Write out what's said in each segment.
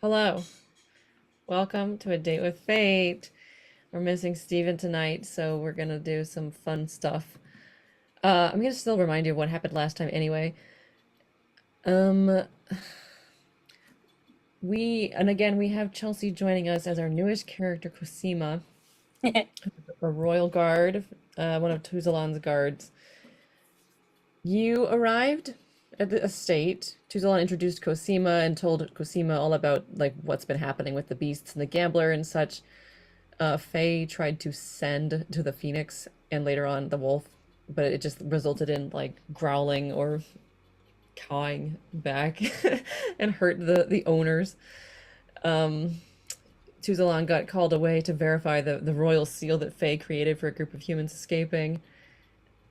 Hello. Welcome to A Date with Fate. We're missing Steven tonight, so we're gonna do some fun stuff. I'm gonna still remind you of what happened last time anyway. Um, we have Chelsea joining us as our newest character, Cosima, a royal guard, one of Tuzalan's guards. You arrived at the estate. Tuzalan introduced Cosima and told Cosima all about like what's been happening with the beasts and the gambler and such. Faye tried to send to the phoenix and later on the wolf, but it just resulted in like growling or cawing back and hurt the owners. Um, Tuzalan got called away to verify the royal seal that Faye created for a group of humans escaping.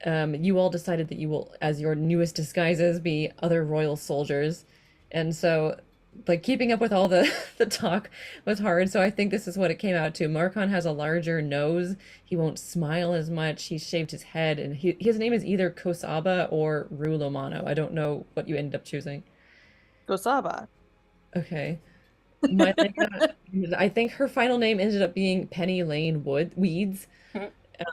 You all decided that you will, as your newest disguises, be other royal soldiers. And so, like, keeping up with all the, the talk was hard. So I think this is what it came out to. Marcon has a larger nose. He won't smile as much. He shaved his head, and his name is either Kosaba or Rulomano. I don't know what you ended up choosing. Gosaba. Okay. My, I think her final name ended up being Penny Lane Weeds.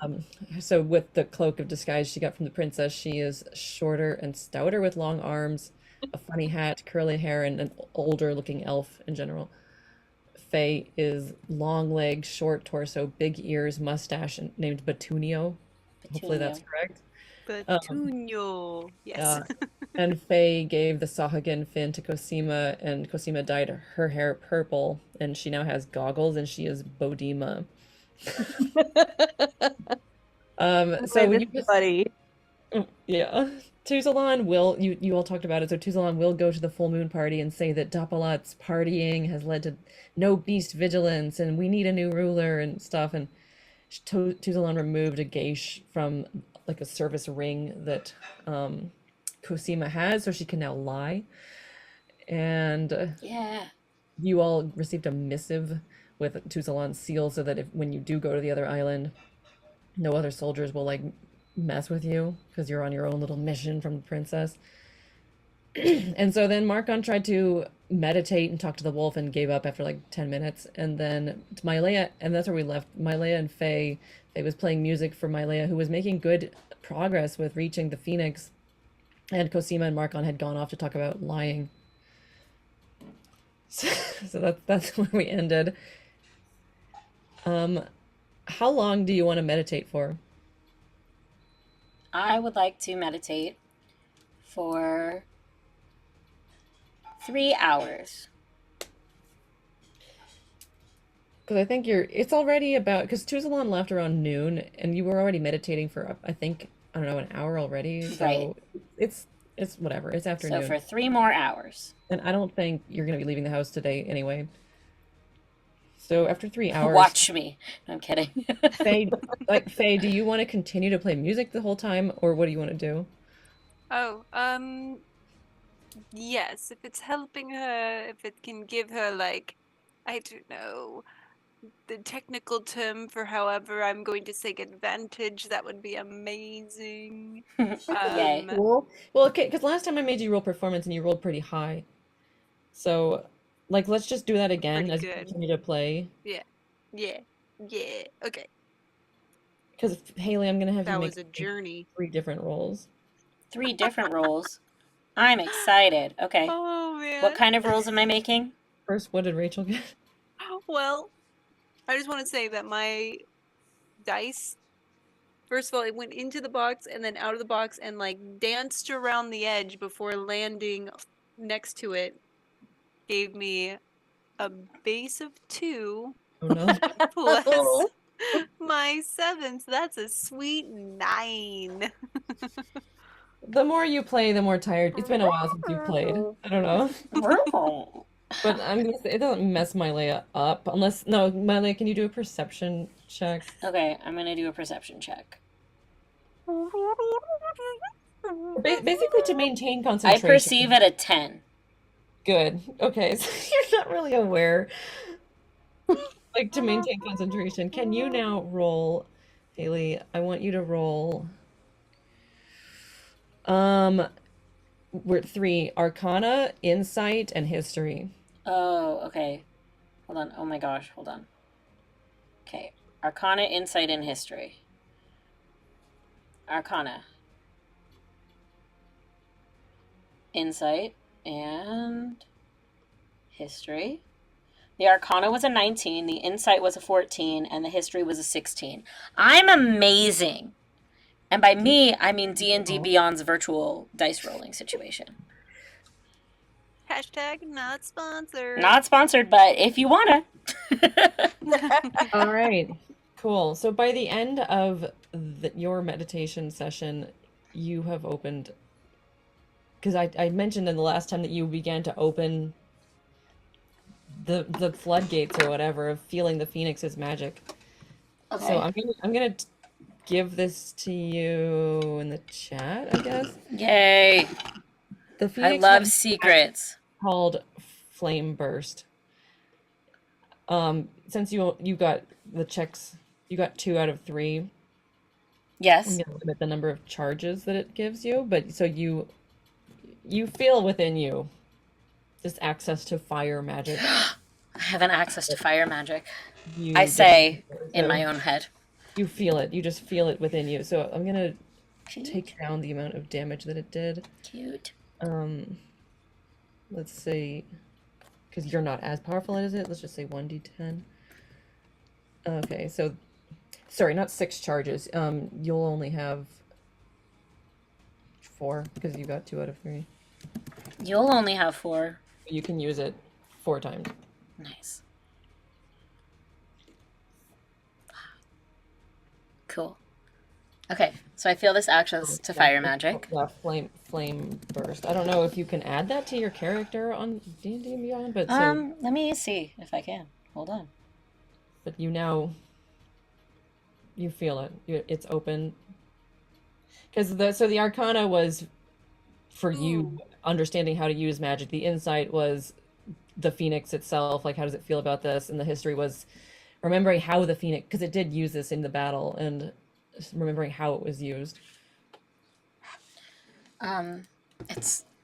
Um, so with the cloak of disguise she got from the princess, she is shorter and stouter with long arms, a funny hat, curly hair, and an older looking elf in general. Faye is long legs, short torso, big ears, mustache, and named Batunio. Hopefully that's Petunia. correct. Petunio. Yes. And Faye gave the Sahagin fin to Cosima, and Cosima dyed her hair purple, and she now has goggles, and she is Bodima. So Wait, you this just buddy. Yeah. Tuzalon will you all talked about it, so Tuzalon will go to the full moon party and say that Dopalat's partying has led to no beast vigilance and we need a new ruler and stuff, and Tuzalon removed a geish from like a service ring that Cosima has so she can now lie. And Yeah. you all received a missive with Tuzalon's seal so that if when you do go to the other island, no other soldiers will like mess with you because you're on your own little mission from the princess. And so then Marcon tried to meditate and talk to the wolf and gave up after like 10 minutes. And then Mylea, and that's where we left. Mylea and Faye. Faye was playing music for Mylea, who was making good progress with reaching the Phoenix. And Cosima and Marcon had gone off to talk about lying. So that's where we ended. How long do you want to meditate for? I would like to meditate for 3 hours. Because I think it's already about, because Tuzalon left around noon, and you were already meditating for, I think, I don't know, an hour already. So Right. it's whatever. It's So afternoon. for 3 more hours. And I don't think you're going to be leaving the house today anyway. So after 3 hours, Watch me. No, I'm kidding. Faye, do you want to continue to play music the whole time, or what do you want to do? Oh, yes, if it's helping her, if it can give her, like, I don't know, the technical term for however I'm going to take advantage, that would be amazing. Yay. Cool. Well, okay, because last time I made you roll performance and you rolled pretty high. So, like, let's just do that again Pretty as you good. continue to play. Yeah, okay. Because Haley, I'm gonna have you That make was a journey. 3 different rolls. 3 different rolls. I'm excited. Okay. Oh, man. What kind of rolls am I making? First, what did Rachel get? Well, I just want to say that my dice, first of all, it went into the box and then out of the box and like danced around the edge before landing next to it. Gave me a base of 2 Oh no. plus my 7, so that's a sweet 9. The more you play, the more tired. It's been a while since you've played. I don't know. But I'm gonna say it doesn't mess Mylea up. Unless, no, Mylea, can you do a perception check? Okay, I'm going to do a perception check. Basically to maintain I concentration. perceive at a 10. Good. Okay, so you're not really aware. Like to maintain concentration. Can you now roll, Haley? I want you to roll. We're 3 Arcana, Insight, and History. Oh, okay. Hold on. Oh my gosh, hold on. Okay. Arcana, Insight, and History. Arcana. Insight and History. The Arcana was a 19, the Insight was a 14, and the History was a 16. I'm amazing. And by me, I mean D&D Beyond's virtual dice rolling situation. Hashtag not sponsored. Not sponsored, but if you wanna. All right, cool. So by the end of your meditation session, you have opened, because I mentioned in the last time that you began to open the floodgates or whatever of feeling the phoenix's magic. Okay. So I'm gonna give this to you in the chat, I guess. Yay. The I phoenix love has secrets. called Flame Burst. Since you got the checks, you got 2 out of 3. I'm Yes. gonna limit the number of charges that it gives you, but so you feel within you this access to fire magic. I have an access to fire magic. You I just- say in so my own head. you feel it. You just feel it within you. So I'm gonna Cute. take down the amount of damage that it did. Cute. Let's say, because you're not as powerful as it, let's just say 1d10. Okay, so sorry, not 6 charges. You'll only have 4 because you got 2 out of 3. You'll only have 4. You can use it 4 times. Nice. Cool. Okay, so I feel this access to fire magic. Yeah, flame burst. I don't know if you can add that to your character on D&D and Beyond, but Let me see if I can. Hold on. but you feel it. It's open. Because the Arcana was for you understanding how to use magic. The Insight was the Phoenix itself, like how does it feel about this, and the History was remembering how the Phoenix, because it did use this in the battle, and remembering how it was used.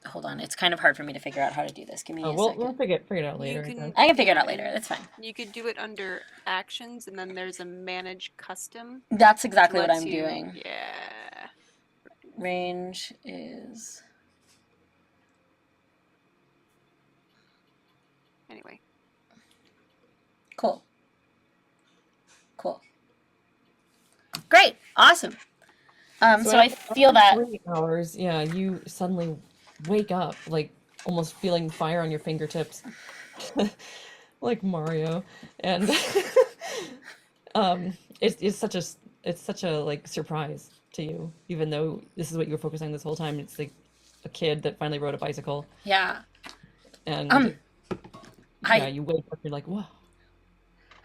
Hold on. It's kind of hard for me to figure out how to do this. Give me a second. We'll figure it out later. You can- I can figure it out later. That's fine. You could do it under actions, and then there's a manage custom. That's exactly what lets I'm you- doing. Yeah. Range is... Anyway. Cool. Cool. Great. Awesome. So I feel that... 3 hours, yeah, you suddenly wake up, like almost feeling fire on your fingertips, like Mario, and it's such a like surprise to you, even though this is what you were focusing on this whole time. It's like a kid that finally rode a bicycle, Yeah. and yeah, you wake up, you're like, whoa.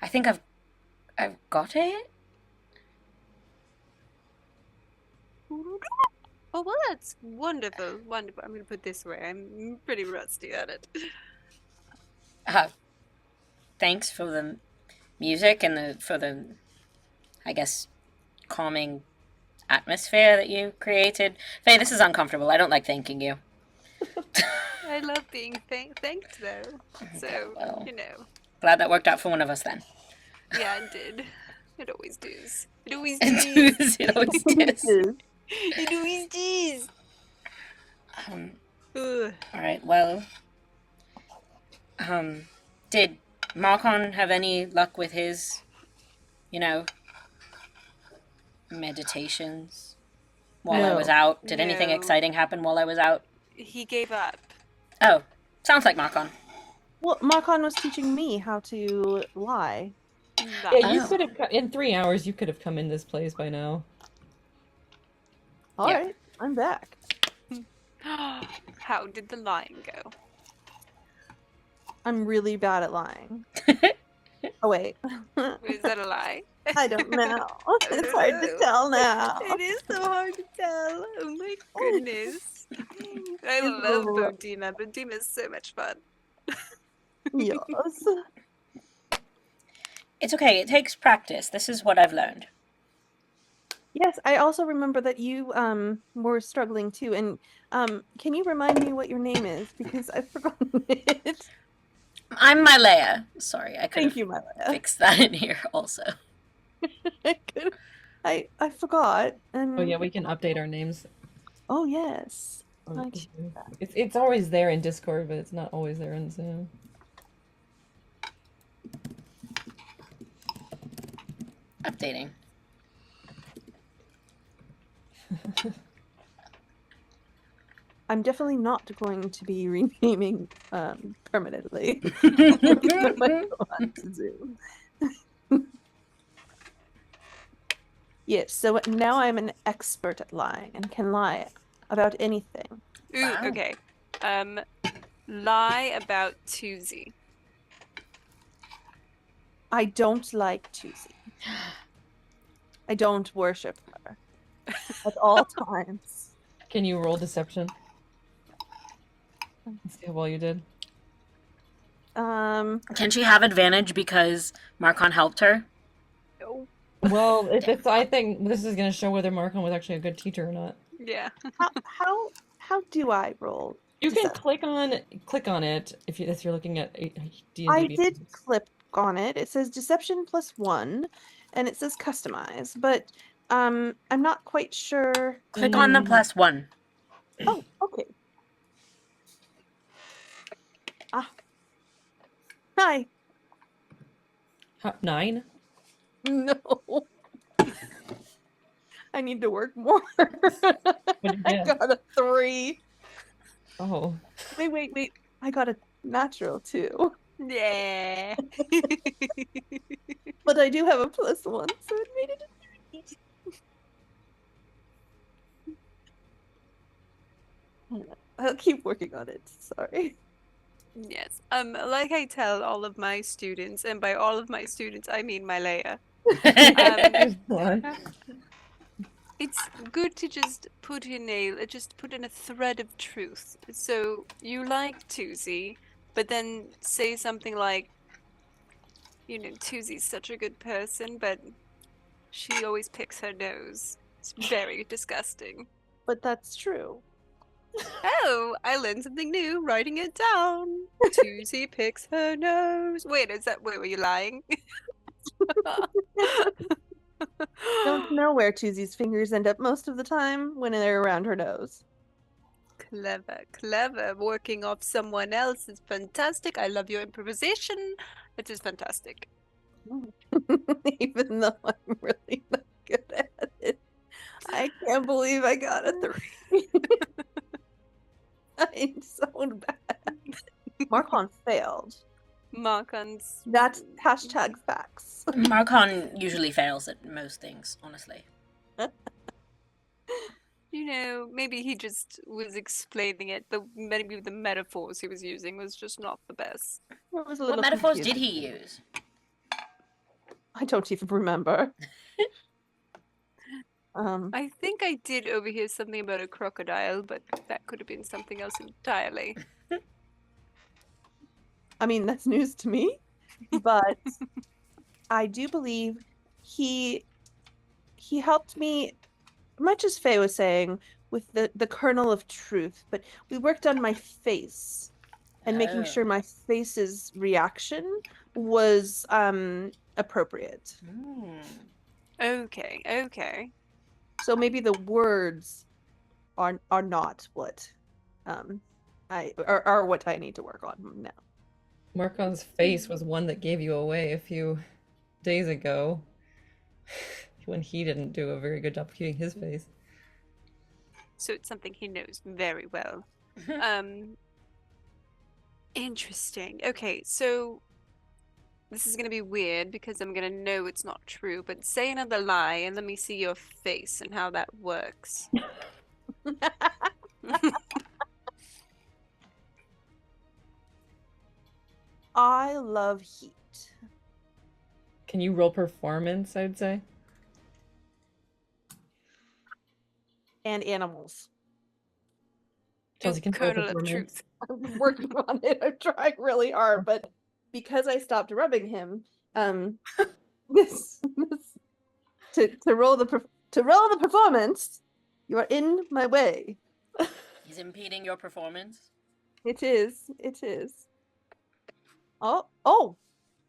I think I've got it. Oh, well, that's wonderful. Wonderful. I'm going to put this away. I'm pretty rusty at it. Thanks for the music and for the, I guess, calming atmosphere that you created. Faye, this is uncomfortable. I don't like thanking you. I love being thanked, though. So, well. you know. Glad that worked out for one of us then. Yeah, it did. It always does. It always It does. it always is. It always does. Ugh. All right. Well, did Marcon have any luck with his, meditations while I was out? Did anything No. exciting happen while I was out? He gave up. Oh, sounds like Marcon. Well, Marcon was teaching me how to lie. Yeah, you Oh. could have in 3 hours. You could have come in this place by now. All Yeah. right, I'm back. How did the lying go? I'm really bad at lying. Oh wait, Is that a lie? I don't know. It's hard to tell now. It is so hard to tell. Oh my goodness. I love Bodima. Bodima is so much fun. Yes. It's okay. It takes practice. This is what I've learned. Yes, I also remember that you were struggling too. And can you remind me what your name is, because I've forgotten it? I'm Mylea. Sorry, I could Thank have you, Mylea. fixed that in here also. I forgot. And Oh yeah, we can update our names. oh yes. on I can- Zoom. It's always there in Discord, but it's not always there in Zoom. Updating. I'm definitely not going to be renaming permanently. On to Zoom. Yes, so now I'm an expert at lying and can lie about anything. Ooh, Wow. okay. Lie about Tuesday. I don't like Tuesday. I don't worship her at all times. Can you roll deception? Let's see how well you did. Can she have advantage because Marcon helped her? No. Well, I think this is going to show whether Marcon was actually a good teacher or not. Yeah. how do I roll? You can deception? click on it if you're looking at D&D. I did click on it. It says deception +1, and it says customize, but I'm not quite sure. Click on the +1. Oh, okay. Ah. Hi. 9. No. I need to work more. What'd you I get? got a 3. Oh, Wait. I got a natural 2. Yeah. But I do have a +1, so it made it a 3. I'll keep working on it. Sorry. Yes. Like I tell all of my students, and by all of my students, I mean Mylea. there's one. It's good to just put in a thread of truth. So you like Tuesday, but then say something like, Tuesday's such a good person, but she always picks her nose. It's very disgusting. But that's true. Oh, I learned something new, writing it down. Tuesday picks her nose. Wait, were you lying? Don't know where Tuesday's fingers end up most of the time when they're around her nose. Clever. Working off someone else is fantastic. I love your improvisation. It is fantastic. Even though I'm really not good at it. I can't believe I got a 3. I'm so bad. Marcon failed. Marcon's. That's #facts. Marcon usually fails at most things, honestly. Maybe he just was explaining it. Maybe the metaphors he was using was just not the best. It was a What little metaphors confusing. did he use? I don't even remember. I think I did overhear something about a crocodile, but that could have been something else entirely. I mean, that's news to me, but I do believe he helped me, much as Faye was saying, with the kernel of truth, but we worked on my face and making Oh. sure my face's reaction was appropriate. Okay. So maybe the words are not what are what I need to work on now. Marcon's face was one that gave you away a few days ago when he didn't do a very good job keeping his face. So it's something he knows very well. Interesting. Okay, so this is going to be weird because I'm going to know it's not true, but say another lie and let me see your face and how that works. I love heat. Can you roll performance, I'd say? And animals. Chelsea can roll Kernel of performance. truth. I'm working on it. I'm trying really hard, but because I stopped rubbing him, this to roll the performance, you are in my way. He's impeding your performance. It is. Oh,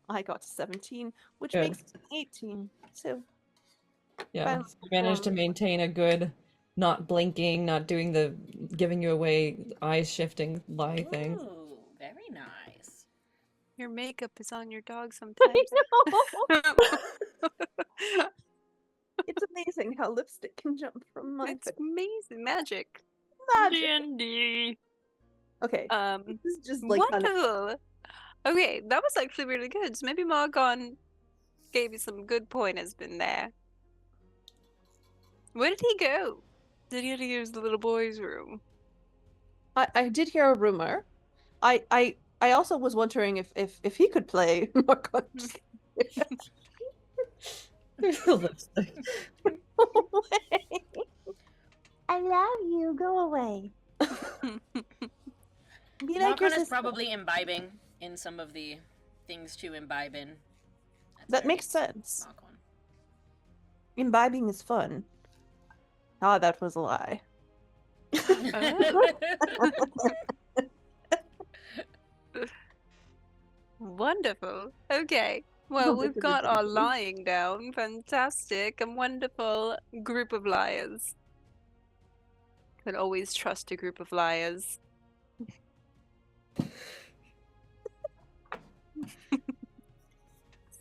I got 17, which Good. makes it 18. So Yeah, Finally so you managed to formed. maintain a good, not blinking, not doing the giving you away, eyes shifting lie thing. Ooh, very nice. Your makeup is on your dog I sometimes. know. It's amazing how lipstick can jump from my It's face. amazing magic. Magic. D&D. Okay, this is just like kind of Wonderful. Okay, that was actually really good. So maybe Marcon gave you some good pointers in there. Where did he go? Did he have to use the little boy's room? I did hear a rumor. I also was wondering if he could play Marcon. There's the lipstick. I love you. Go away. Be like your Marcon is sister. probably imbibing in some of the things to imbibe in. That's That very makes sense. Marcon. Imbibing is fun. Ah, that was a lie. Wonderful. Okay. Well, Sounds like we've a got our ridiculous. lying down. Fantastic. A wonderful group of liars. Could always trust a group of liars.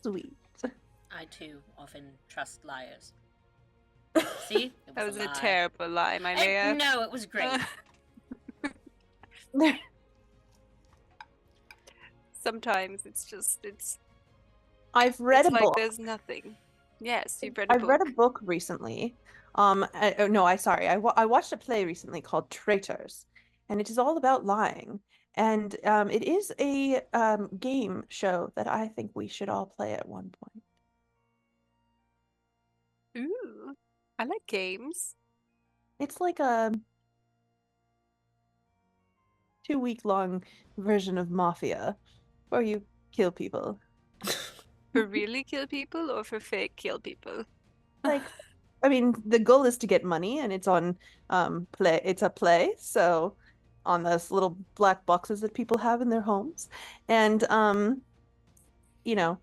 Sweet. I too often trust liars. See? It That was a lie. terrible lie, my Leia. No, it was great. Sometimes it's just I've read it's a like book. there's nothing. Yes, you've read a I've book. read a book recently. I watched a play recently called Traitors, and it is all about lying. And it is a game show that I think we should all play at one point. Ooh, I like games. It's like a 2-week-long version of Mafia, where you kill people. For really kill people or for fake kill people? Like, I mean, the goal is to get money, and it's on play. It's a play, so on those little black boxes that people have in their homes, and you know,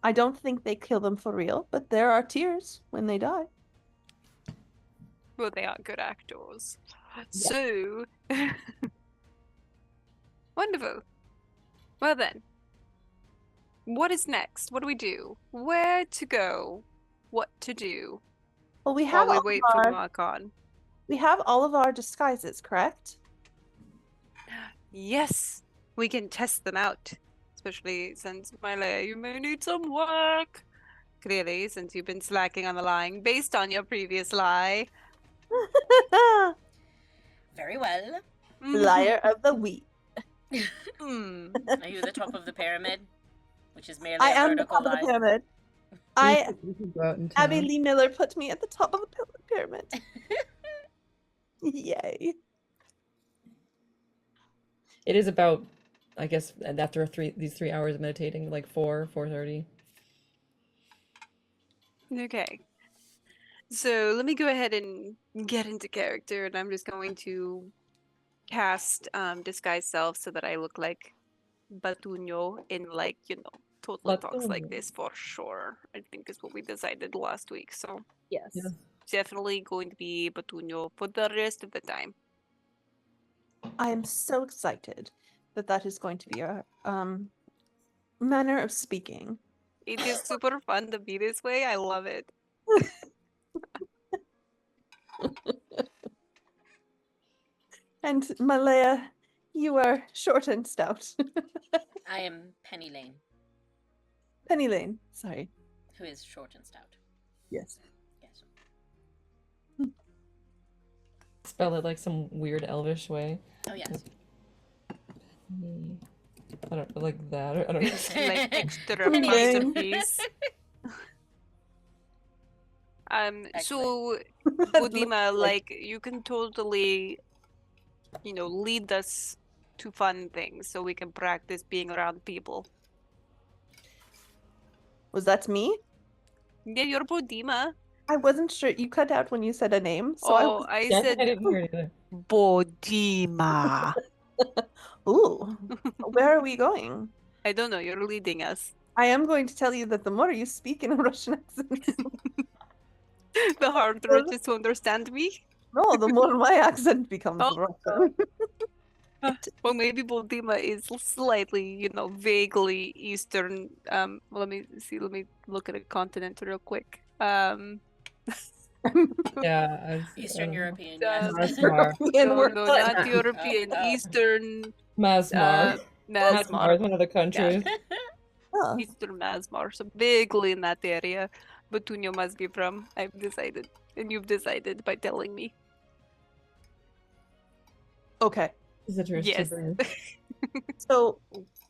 I don't think they kill them for real, but there are tears when they die. Well, they are good actors. So wonderful. Well then, what is next? What do we do? Where to go? What to do? Well, we have While we all wait of for our Marcon. we have all of our disguises, correct? Yes, we can test them out. Especially since, Mylea, you may need some work. Clearly, since you've been slacking on the lying based on your previous lie. Very well. Liar of the week. Hmm. Are you the top of the pyramid? Which is merely I a am the vertical top of the line. pyramid. You can go out in Abby town. Lee Miller put me at the top of the pyramid. Yay. It is about, I guess, after these 3 hours of meditating, like 4:30. Okay. So let me go ahead and get into character, and I'm just going to cast Disguise Self so that I look like Batuño in, like, totally talks like Batuño. this for sure. I think is what we decided last week. So Yes. Yeah. definitely going to be Batuño for the rest of the time. I am so excited that is going to be our manner of speaking. It is super fun to be this way. I love it. And Malaya, you are short and stout. I am Penny Lane, Penny Lane, sorry. who is short and stout. Yes. Yes. Spell it like some weird elvish way. Oh yes. I don't like that. I don't know. Like extra Penny Lane. masterpiece. So That Budima, looks like you can totally, lead us to fun things so we can practice being around people. Was that me? Yeah, you're Budima. I wasn't sure. You cut out when you said a name, so Oh, I Yeah, I said didn't hear it either. Bodima. Ooh. Where are we going? I don't know. You're leading us. I am going to tell you that the more you speak in a Russian accent, The harder it is to understand me. no, the more my accent becomes Oh, Russian. Well, maybe Boldima is slightly, vaguely Eastern. Let me see. Let me look at a continent real quick. Yeah, Eastern European, Uh, yes. Masmar. And we're no, But- not European. Eastern Masmar. Masmar Masmar. is one of the countries. Huh. Eastern Masmar. So vaguely in that area. Petunio must be from. I've decided. And you've decided by telling me. Okay. Is it truth Yes. So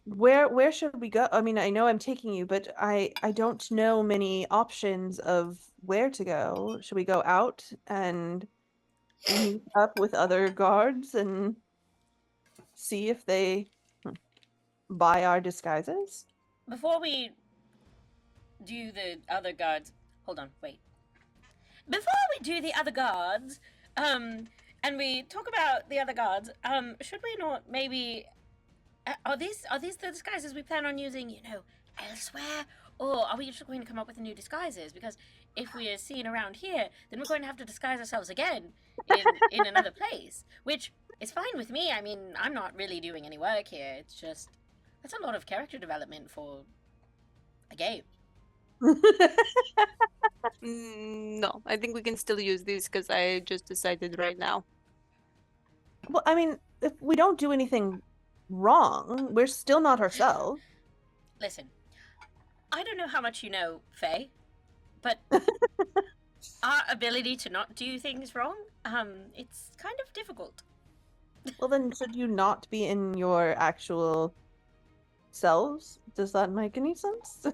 where should we go? I mean, I know I'm taking you, but I don't know many options of where to go. Should we go out and meet up with other guards and see if they buy our disguises? Before we do the other guards, hold on, wait. Before we do the other guards, and we talk about the other guards, should we not maybe are these the disguises we plan on using, elsewhere? Or are we just going to come up with new disguises? Because if we are seen around here, then we're going to have to disguise ourselves again in another place. Which is fine with me. I mean, I'm not really doing any work here. It's just that's a lot of character development for a game. No, I think we can still use these because I just decided right now. Well, I mean, if we don't do anything wrong, we're still not ourselves. Listen, I don't know how much you know, Faye, but our ability to not do things wrong, it's kind of difficult. Well, then should you not be in your actual selves? Does that make any sense?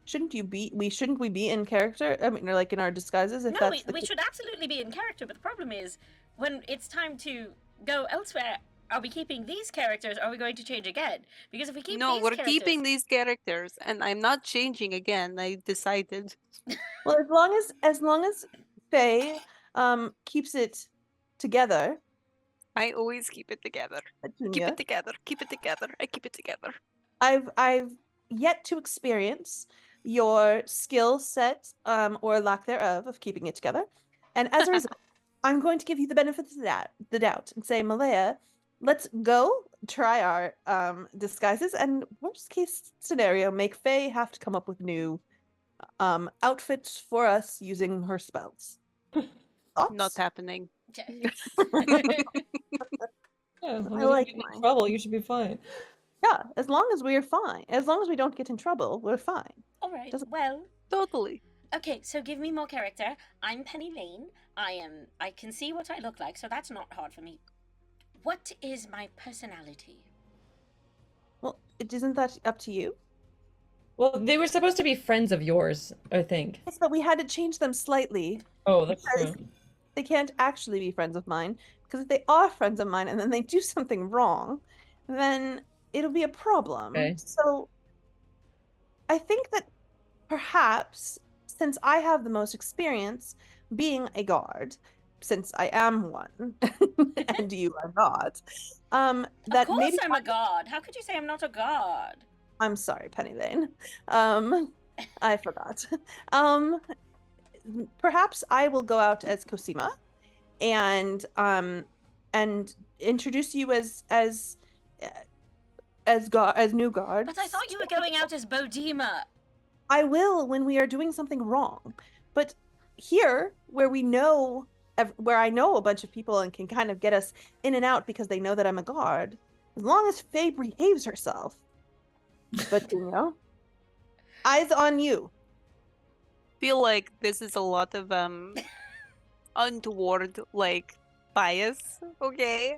Shouldn't you be? Shouldn't we be in character? I mean, or like in our disguises? If No, that's we should absolutely be in character, but the problem is, when it's time to go elsewhere, are we keeping these characters, or are we going to change again? Because if we keep No, these we're characters... keeping these characters, and I'm not changing again. I decided. Well, as long as Faye keeps it together, I always keep it together. Keep Petunia, it together. Keep it together. I keep it together. I've yet to experience your skill set or lack thereof of keeping it together, and as a result, I'm going to give you the benefit of the doubt and say, Malaya, let's go try our disguises, and worst case scenario, make Faye have to come up with new outfits for us using her spells. Thoughts? Not happening. Yeah, as long I as like you get in mine. trouble, you should be fine. Yeah, as long as we're fine. As long as we don't get in trouble, we're fine. All right, Doesn't- well... Totally. Okay, so give me more character. I'm Penny Lane. I can see what I look like, so that's not hard for me. What is my personality? Well, isn't that up to you? Well, they were supposed to be friends of yours, I think. Yes, but we had to change them slightly. Oh, that's Because true. they can't actually be friends of mine. Because if they are friends of mine and then they do something wrong, then it'll be a problem. Okay. So I think that perhaps, since I have the most experience being a guard, since I am one and you are not, that Of course maybe I'm a god. How could you say I'm not a god? I'm sorry, Penny Lane. I forgot. Perhaps I will go out as Cosima and introduce you as new guards. But I thought you were going out as Bodima. I will when we are doing something wrong. But here, where I know a bunch of people and can kind of get us in and out because they know that I'm a guard, as long as Faye behaves herself. But eyes on you. Feel like this is a lot of untoward bias. Okay.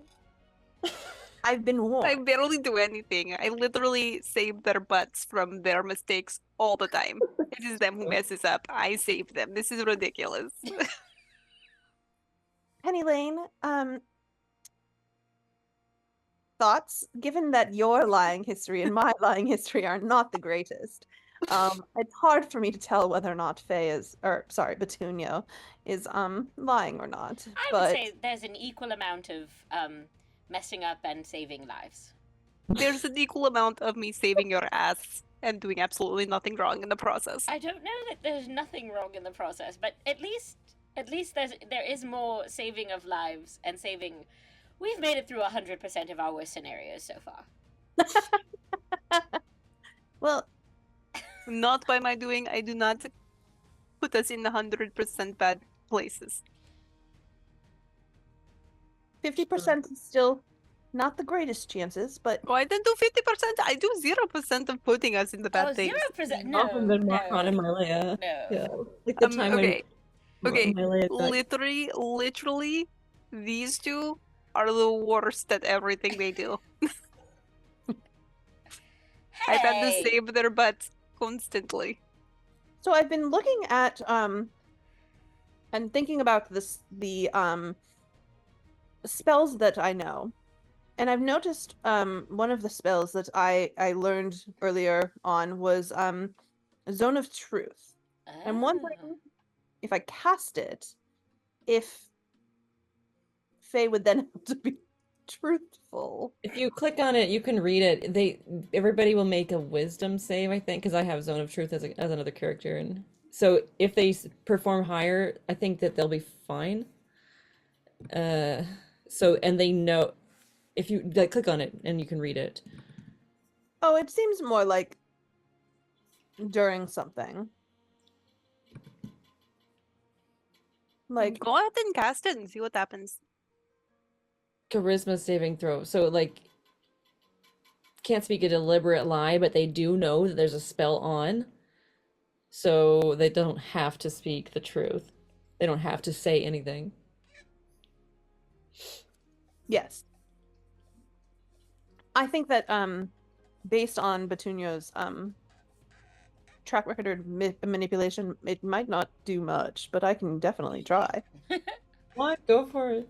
I've been warned. I barely do anything. I literally save their butts from their mistakes all the time. It is them who messes up. I save them. This is ridiculous. Penny Lane, thoughts? Given that your lying history and my lying history are not the greatest, it's hard for me to tell whether or not Petunio is lying or not. I would say there's an equal amount of messing up and saving lives. There's an equal amount of me saving your ass and doing absolutely nothing wrong in the process. I don't know that there's nothing wrong in the process, but at least there is more saving of lives and saving. We've made it through 100% of our worst scenarios so far. Well, Not by my doing. I do not put us in 100% bad places. 50% is still not the greatest chances, but Oh, I didn't do 50%. I do 0% of putting us in the bad things. 0%? No, Often been Marcon and Marleya. No. Yeah. Like the time Okay. when Okay. Marleya got... Literally, these two are the worst at everything they do. I've had to Hey! save their butts constantly. so I've been looking at and thinking about the spells that I know. And I've noticed one of the spells that I learned earlier on was Zone of Truth. I'm wondering if I cast it, if Faye would then have to be truthful. If you click on it, you can read it. Everybody will make a wisdom save, I think, because I have Zone of Truth as another character, and so if they perform higher, I think that they'll be fine. So and they know if you click on it and you can read it. Oh, it seems more like during something. Like, Go ahead and cast it and see what happens. Charisma saving throw. So like can't speak a deliberate lie, but they do know that there's a spell on. So they don't have to speak the truth. They don't have to say anything. yes. I think that based on Petunio's track record of manipulation, it might not do much, but I can definitely try. What? Go for it.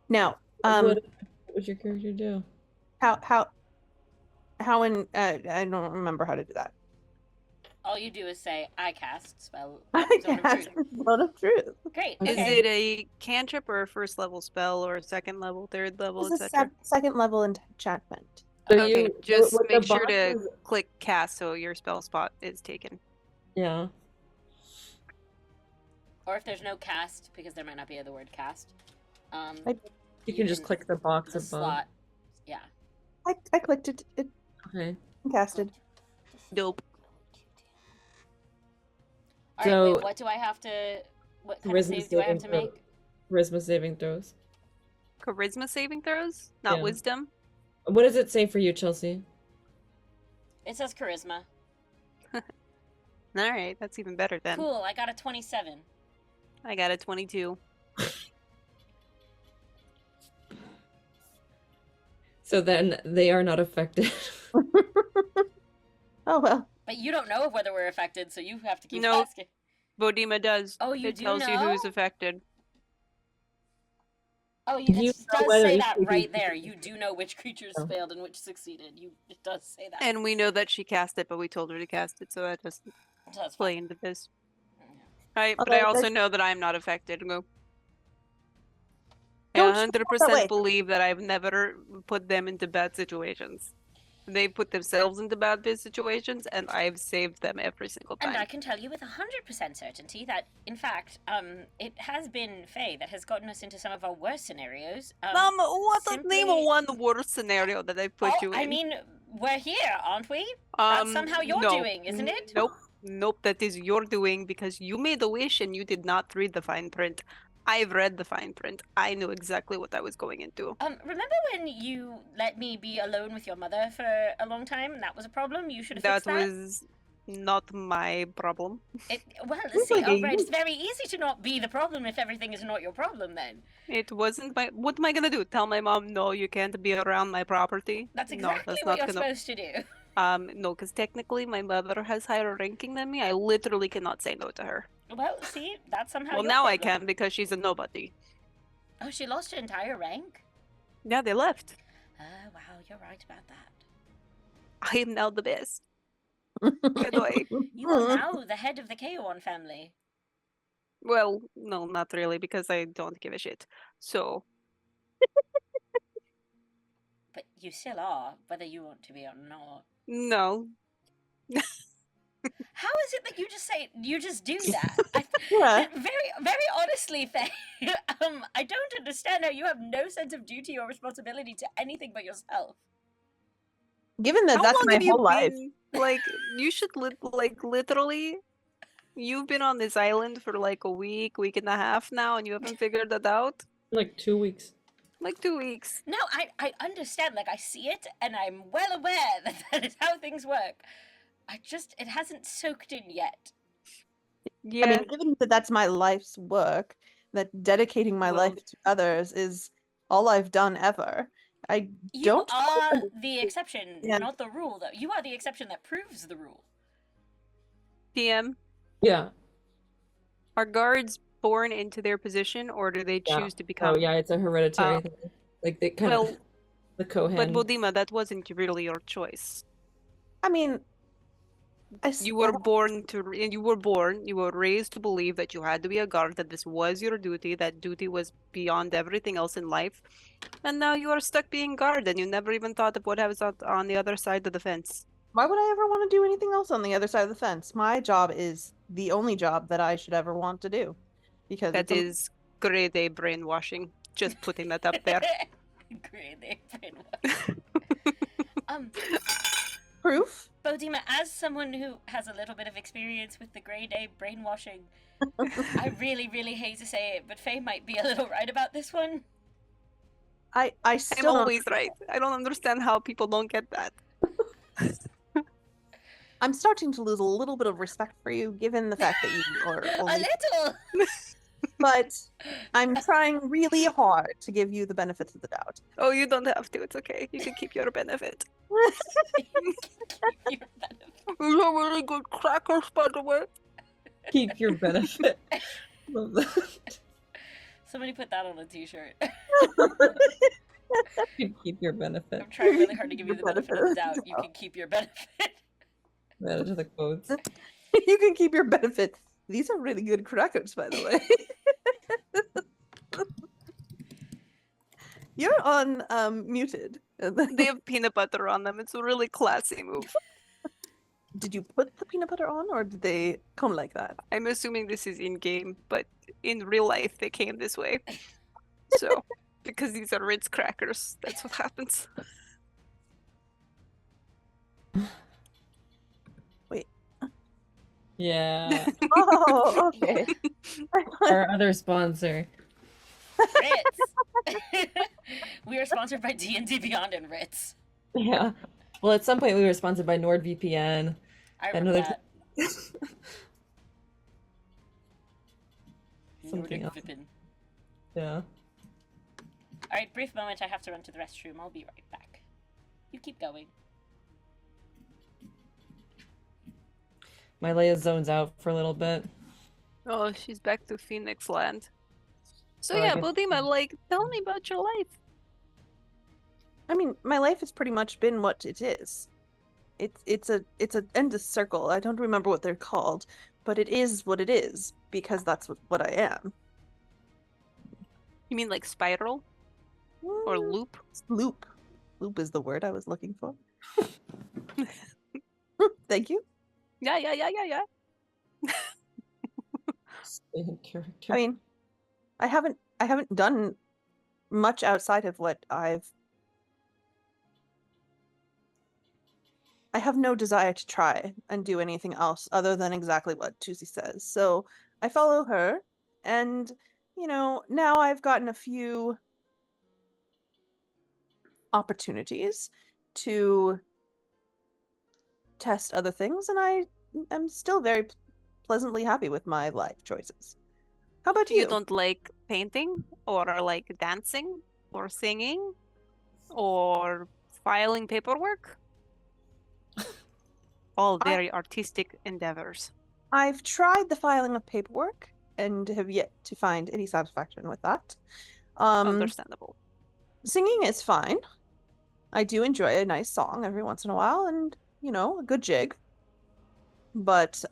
Now, What would your character do? how in I don't remember how to do that. All you do is say, I cast spell. I Zone of cast Truth. Zone of Truth. Great. Okay. Is Okay. it a cantrip or a first level spell or a second level, third level, It's a etc.? second level enchantment. So Okay, you just what make the sure box to is- click cast so your spell spot is taken. Yeah. Or if there's no cast, because there might not be the word cast. You can just click the box the above. slot. Yeah. I clicked it. It Okay. casted. Dope. All right, So- wait, what do I have to... What kind of Charisma saves do I have to saving throw. make? Charisma saving throws. Charisma saving throws, not Yeah. wisdom. What does it say for you, Chelsea? It says charisma. Alright, that's even better then. Cool, I got a 27. I got a 22. So then they are not affected. Oh well. But you don't know whether we're affected, so you have to keep Nope. asking. Bodima does. Oh, you it do tells you who's know? affected. Oh, You it know does whether say each that creature right is there. You do know which creatures Oh. failed and which succeeded. It does say that. And we know that she cast it, but we told her to cast it, so that doesn't So that's play fine. into this. Right, but Although I also there's- know that I'm not affected. Go. I Don't you feel that way? 100% believe that I've never put them into bad situations. They put themselves into bad situations, and I've saved them every single time. And I can tell you with 100% certainty that, in fact, it has been Faye that has gotten us into some of our worst scenarios. Mom, what simply- name one worst scenario that I put you in? I mean, we're here, aren't we? That's somehow you're no. doing, isn't it? Nope, that is your doing because you made a wish and you did not read the fine print. I've read the fine print. I knew exactly what I was going into. Remember when you let me be alone with your mother for a long time? That was a problem. You should have That fixed that. was not my problem. Well, It's see, like a Alfred, it's youth. very easy to not be the problem if everything is not your problem. Then It wasn't my. What am I gonna do? Tell my mom no, you can't be around my property? that's No, exactly that's what not you're gonna. supposed to do. No, because technically my mother has higher ranking than me. I literally cannot say no to her. Well, see, that's somehow. Well, your now I problem. can because she's a nobody. Oh, she lost her entire rank. Yeah, they left. Oh, wow, you're right about that. I am now the best. By the way. You are now the head of the Cayawan family. Well, no, not really, because I don't give a shit. So, But You still are, whether you want to be or not. No. How is it that you just do that? Yeah. Very honestly, Faye, I don't understand how you have no sense of duty or responsibility to anything but yourself. Given that How that's long my have you whole life. been? Like, you should literally. You've been on this island for like a week and a half now, and you haven't figured that out. Like 2 weeks. Like 2 weeks. No, I understand. Like, I see it, and I'm well aware that that is how things work. It hasn't soaked in yet. Yeah. I mean, given that that's my life's work, that dedicating my Well- life to others is all I've done ever. I You don't are quite the exception, Yeah. not the rule, though. You are the exception that proves the rule. PM. Yeah. Are guards born into their position, or do they Yeah. choose to become? Oh yeah, it's a hereditary Oh. thing. Like they kind Well, of the Kohen. but Bodima, that wasn't really your choice. I mean, You were you were raised to believe that you had to be a guard, that this was your duty, that duty was beyond everything else in life. And now you are stuck being guard, and you never even thought of what was on the other side of the fence. why would I ever want to do anything else on the other side of the fence? My job is the only job that I should ever want to do. Because That it's is grade A brainwashing. Just putting that up there. Great, they brainwash. proof. Bodima, as someone who has a little bit of experience with the grade A brainwashing, I really, really hate to say it, but Faye might be a little right about this one. I I'm still don't- always right. I don't understand how people don't get that. I'm starting to lose a little bit of respect for you, given the fact that you are A only. little! But I'm trying really hard to give you the benefits of the doubt. Oh, you don't have to. It's okay. You can keep your benefit. Your benefit. These are really good crackers, by the way. Keep your benefit. Love that. Somebody put that on a t-shirt. Keep your benefit. I'm trying really hard to give you Your the benefit of the benefit. doubt. You can keep your benefit. Manage the quotes. You can keep your benefit. These are really good crackers, by the way. You're on muted. They have peanut butter on them. It's a really classy move. Did you put the peanut butter on, or did they come like that? I'm assuming this is in game, but in real life they came this way. So, because these are Ritz crackers, that's what happens. Yeah. Oh, okay. Our other sponsor. Ritz. We are sponsored by D&D Beyond and Ritz. Yeah. Well, at some point we were sponsored by NordVPN. I remember Another that. Something Nordic else. Vippin. Yeah. Alright, brief moment. I have to run to the restroom. I'll be right back. You keep going. My Leia zones out for a little bit. Oh, she's back to Phoenix Land. So Oh, I yeah, guess- Bodima, like, tell me about your life. I mean, my life has pretty much been what it is. It's a endless circle. I don't remember what they're called, but it is what it is because that's what I am. You mean like spiral or Mm, loop? Loop. Loop is the word I was looking for. Thank you. Yeah. Stay in character. I mean, I haven't done much outside of what I have no desire to try and do anything else other than exactly what Tusi says. So I follow her, and now I've gotten a few opportunities to test other things, and I am still very pleasantly happy with my life choices. How about you? You don't like painting or like dancing or singing or filing paperwork? All very artistic endeavors. I've tried the filing of paperwork and have yet to find any satisfaction with that. Understandable. Singing is fine. I do enjoy a nice song every once in a while, and a good jig. But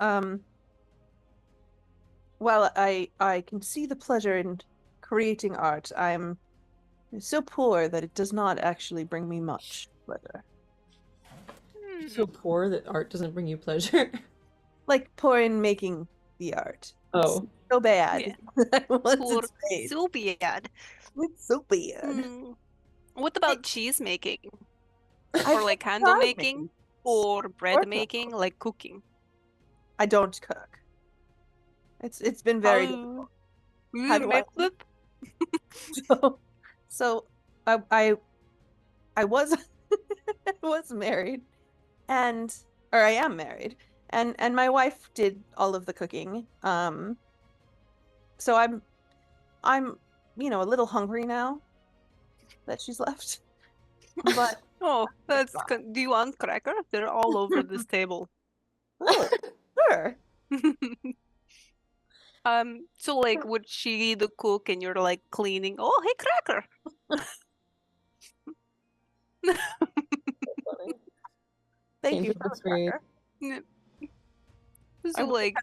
while I can see the pleasure in creating art, I'm It's so poor that it does not actually bring me much pleasure. So poor that art doesn't bring you pleasure. Like poor in making the art. Oh. It's so bad. Once Poor it's made, so bad. it's so bad. What about cheese making? I Or like candle tried making? Or bread Or making? Like cooking? I don't cook. It's been very How How do I- flip? so I was I was married or I am married and my wife did all of the cooking. So I'm a little hungry now that she's left. But Oh, that's fine. do you want cracker? They're all over this table. Oh, sure. So like would she the cook and you're like cleaning? Oh, hey cracker. Funny. Thank Came you to for this the read. cracker. I So would like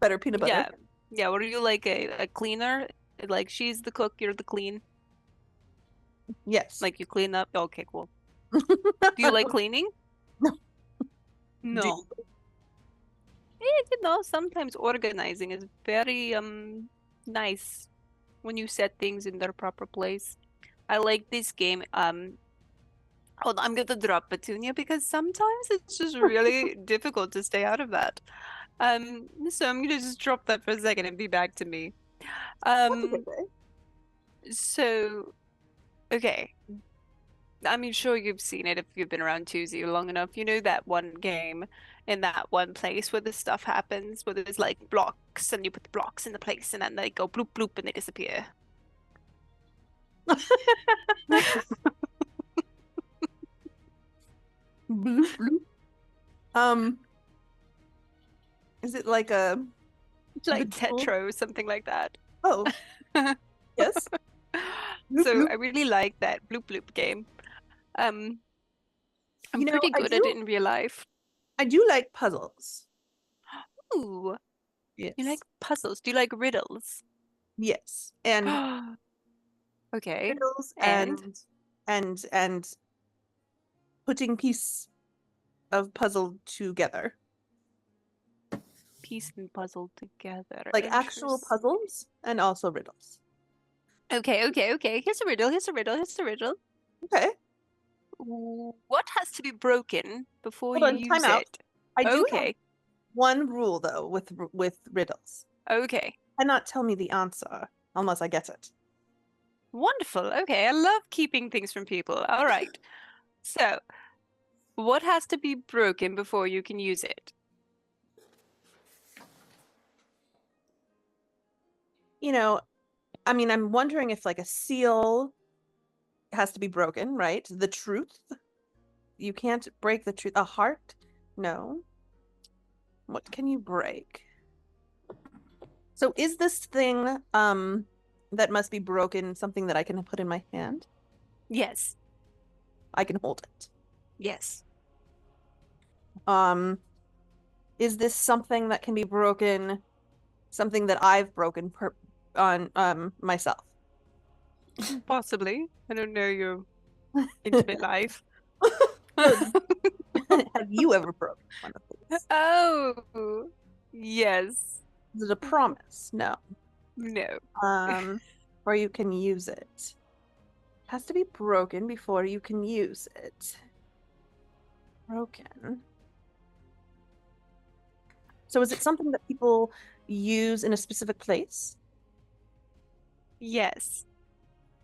better peanut butter. yeah. Yeah, were you like a cleaner? Like she's the cook, you're the clean. Yes. Like you clean up. Okay, cool. Do you like cleaning? No. No. Sometimes organizing is very nice when you set things in their proper place. I like this game. Hold on, I'm gonna drop Petunia because sometimes it's just really difficult to stay out of that. So I'm gonna just drop that for a second and be back to me. Okay. So okay. I'm sure you've seen it if you've been around Tuesday long enough. You know that one game in that one place where this stuff happens, where there's like blocks and you put the blocks in the place and then they go bloop bloop and they disappear. Bloop, bloop. Is it like a Like Bejeweled? Tetro or something like that. Oh, yes. Bloop, So bloop. I really like that bloop bloop game. I'm You know, pretty I good at it in real life. I do like puzzles. Ooh, Yes. you like puzzles? Do you like riddles? Yes. And Okay. riddles And? and putting piece of puzzle together. Piece and puzzle together. Like actual Interesting. puzzles and also riddles. Okay. Here's a riddle. Here's a riddle. Okay. What has to be broken before Hold you on, time use out. it? I do have Okay. one rule though with riddles. Okay. Cannot tell me the answer unless I get it. Wonderful. Okay. I love keeping things from people. All right. So, what has to be broken before you can use it? You know, I mean, I'm wondering if like a seal has to be broken, right? The truth. You can't break the truth. A heart? No. What can you break? So is this thing that must be broken something that I can put in my hand? Yes. I can hold it. Yes. Is this something that can be broken, something that I've broken on myself? Possibly. I don't know your intimate life. Have you ever broken one of these? Oh, yes. Is it a promise? No. No. Or you can use it. It has to be broken before you can use it. Broken. So is it something that people use in a specific place? Yes.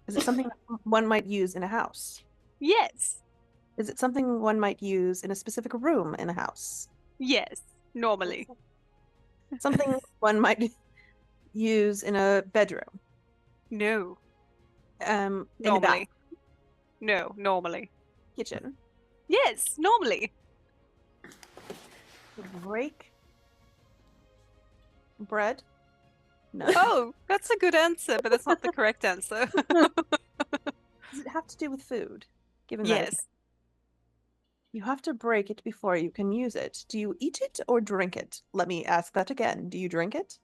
Is it something that one might use in a house? Yes. Is it something one might use in a specific room in a house? Yes. Normally. Something one might use in a bedroom? No. In a Normally. bath, No. Normally. kitchen? Yes. Normally. Break bread? No. Oh, that's a good answer, but that's not the correct answer. Does it have to do with food? Given that Yes. you have to break it before you can use it. Do you eat it or drink it? Let me ask that again. Do you drink it?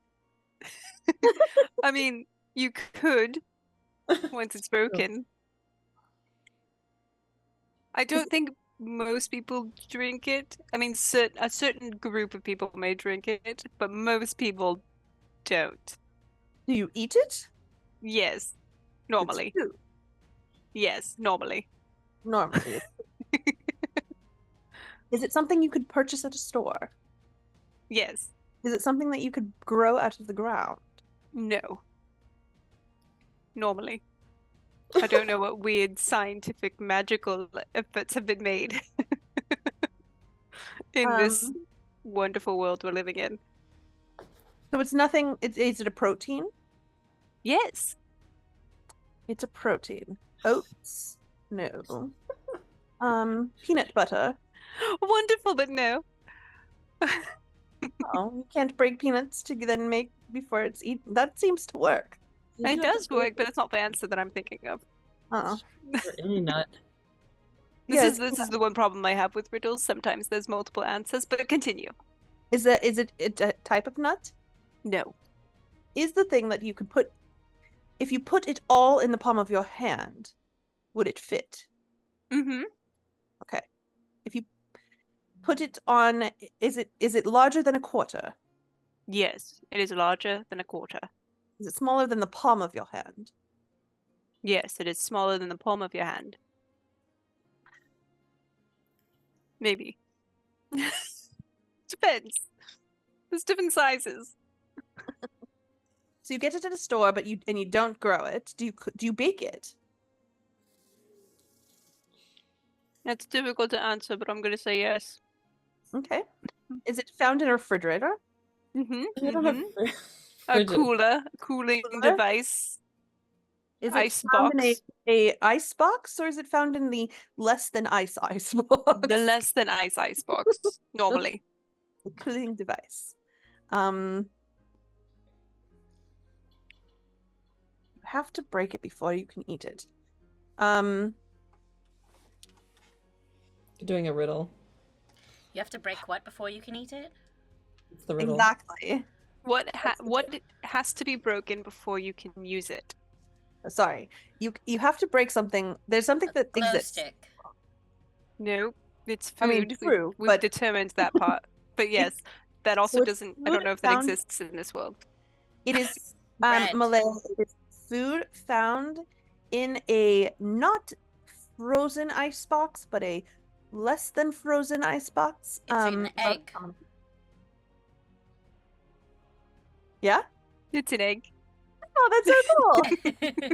I mean, you could once it's broken. I don't think most people drink it. I mean, a certain group of people may drink it, but most people don't. Do you eat it? Yes, It's normally. food. Yes, normally. Normally. Is it something you could purchase at a store? Yes. Is it something that you could grow out of the ground? No. Normally. I don't know what weird scientific magical efforts have been made in this Um, wonderful world we're living in. So it's nothing. Is it a protein? Yes. It's a protein. Oats? No. Peanut butter? Wonderful, but no. Oh, you can't break peanuts to then make before it's eaten. That seems to work. You It have to does break work, but it's not the answer that I'm thinking of. Oh. it for any nut. Yes. This is the one problem I have with riddles. Sometimes there's multiple answers, but continue. Is it a type of nut? No. Is the thing that you could put, if you put it all in the palm of your hand, would it fit? Mm-hmm. Okay. If you put it on, is it larger than a quarter? Yes, it is larger than a quarter. Is it smaller than the palm of your hand? Yes, it is smaller than the palm of your hand. Maybe. Depends. There's different sizes. So you get it at a store, but you don't grow it. Do you bake it? That's difficult to answer, but I'm gonna say yes. Okay. Is it found in a refrigerator? Mm-hmm. I don't have A fridges. cooling Cooler? device. Is it Ice found in box. a ice box, or is it found in the less than ice box? The less than ice box, normally. A cooling device. You have to break it before you can eat it. You're doing a riddle. You have to break what before you can eat it? It's the riddle. Exactly. What has to be broken before you can use it? Sorry. You have to break something. There's something that Glow exists. stick. No, it's food. I mean, true, We've but determined that part. But yes, that also it's doesn't. I food don't know if that found- exists in this world. it is Bread. Malay. It is food found in a not frozen ice box, but a less than frozen ice box. It's an egg. Yeah? It's an egg. Oh, that's so cool.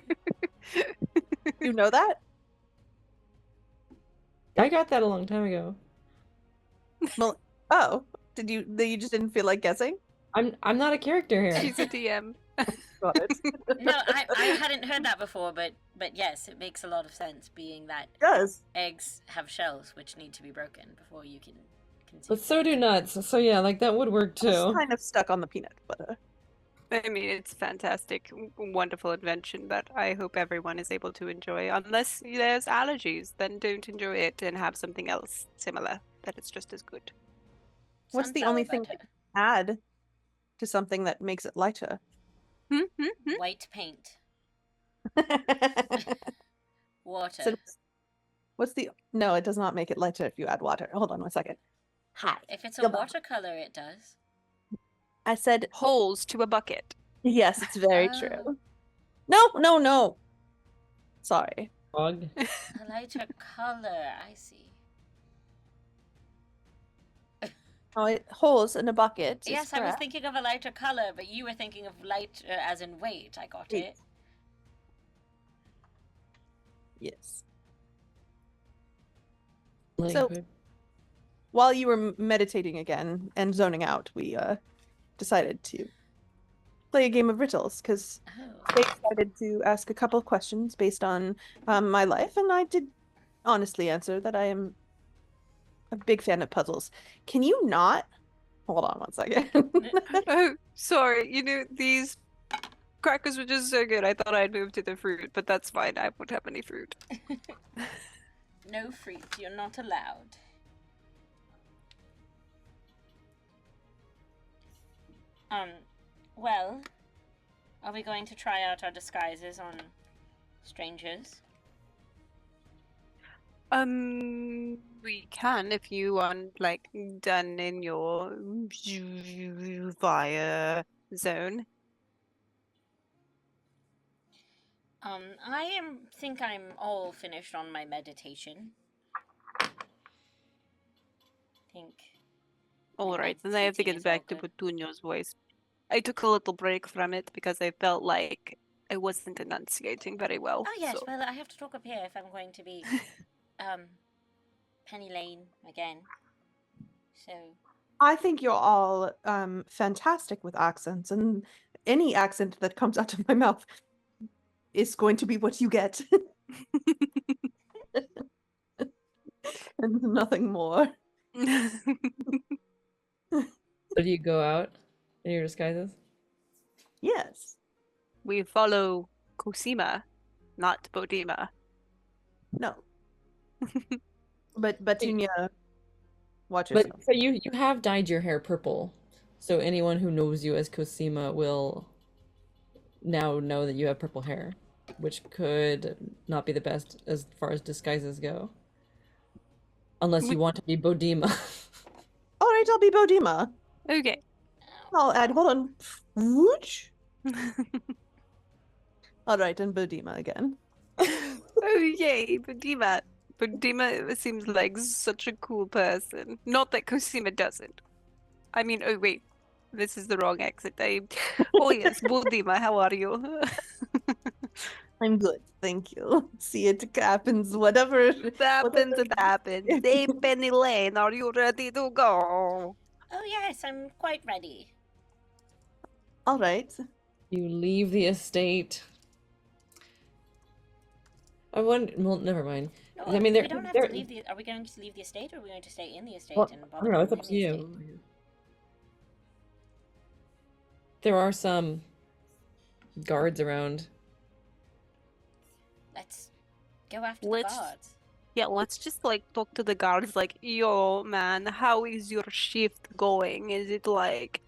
You know that? I got that a long time ago. Well, oh, you just didn't feel like guessing? I'm not a character here. She's a DM. Got it. No, I hadn't heard that before, but yes, it makes a lot of sense, being that It does. eggs have shells which need to be broken before you can consume. But so do nuts. So yeah, like that would work I was too. kind of stuck on the peanut butter. I mean, it's fantastic, wonderful invention that I hope everyone is able to enjoy. Unless there's allergies, then don't enjoy it and have something else similar that is just as good. What's the Sunflower only thing butter. to add to something that makes it lighter? White paint. Water. So what's the no, it does not make it lighter if you add water. Hold on one second. Hi. If it's a Goodbye. watercolor, it does. I said Holes to a bucket. yes, it's very Oh. true. No. Sorry. Frog. A lighter color, I see. Oh, holes in a bucket. Yes, is I was correct. thinking of a lighter color, but you were thinking of light as in weight. I got Weight. it. Yes. Liquid. While you were meditating again and zoning out, we decided to play a game of riddles because Oh. they decided to ask a couple of questions based on my life, and I did honestly answer that I am a big fan of puzzles. Can you not? Hold on one second. Oh, sorry. You know, these crackers were just so good. I thought I'd move to the fruit, but that's fine. I won't have any fruit. No fruit, you're not allowed. Well, are we going to try out our disguises on strangers? We can if you want, like, done in your fire zone. Think I'm all finished on my meditation. Think All my right, then I have to meditating get is all back to good. Petunio's voice. I took a little break from it because I felt like I wasn't enunciating very well. Oh yes, So well I have to talk up here if I'm going to be Penny Lane again. So I think you're all fantastic with accents, and any accent that comes out of my mouth is going to be what you get. And nothing more. So do you go out in your disguises? Yes. we follow Cosima, not Bodima. No. But Batunia, watch But yourself. so you have dyed your hair purple, so anyone who knows you as Cosima will now know that you have purple hair, which could not be the best as far as disguises go. Unless you want to be Bodima. All right, I'll be Bodima. Okay. I'll add, hold on. Whoosh. All right, and Bodima again. Oh yay, Bodima. Bodima seems like such a cool person. Not that Cosima doesn't. I mean, oh wait, this is the wrong accent. Oh yes, Bodima, how are you? I'm good, thank you. See, it happens, whatever. It happens, it happens. Hey, Penny Lane, are you ready to go? oh yes, I'm quite ready. All right. You leave the estate. I wonder. Well, never mind. No, I mean, we don't have to leave the. Are we going to leave the estate, or are we going to stay in the estate Well, and I bother don't know. It's people up in to the estate? you. There are some guards around. Let's go after Let's- the guards. Yeah, let's just like talk to the guards like, yo, man, how is your shift going? Is it like...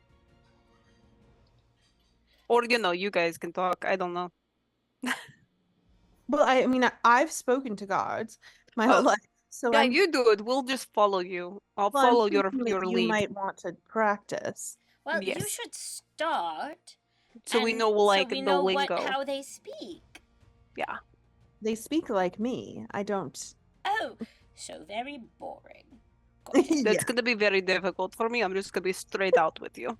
Or, you know, you guys can talk, I don't know. Well, I mean, I've spoken to guards my whole Oh, life, so Yeah, I'm, you do it. We'll just follow you. I'll well, I'm follow your thinking that your you lead. might want to practice. Well, you Yes. should start. So we and know like so we the know lingo. how they speak. Yeah. They speak like me. I don't. Oh, so very boring. Got it. That's gonna be very difficult for me. I'm just gonna be straight out with you.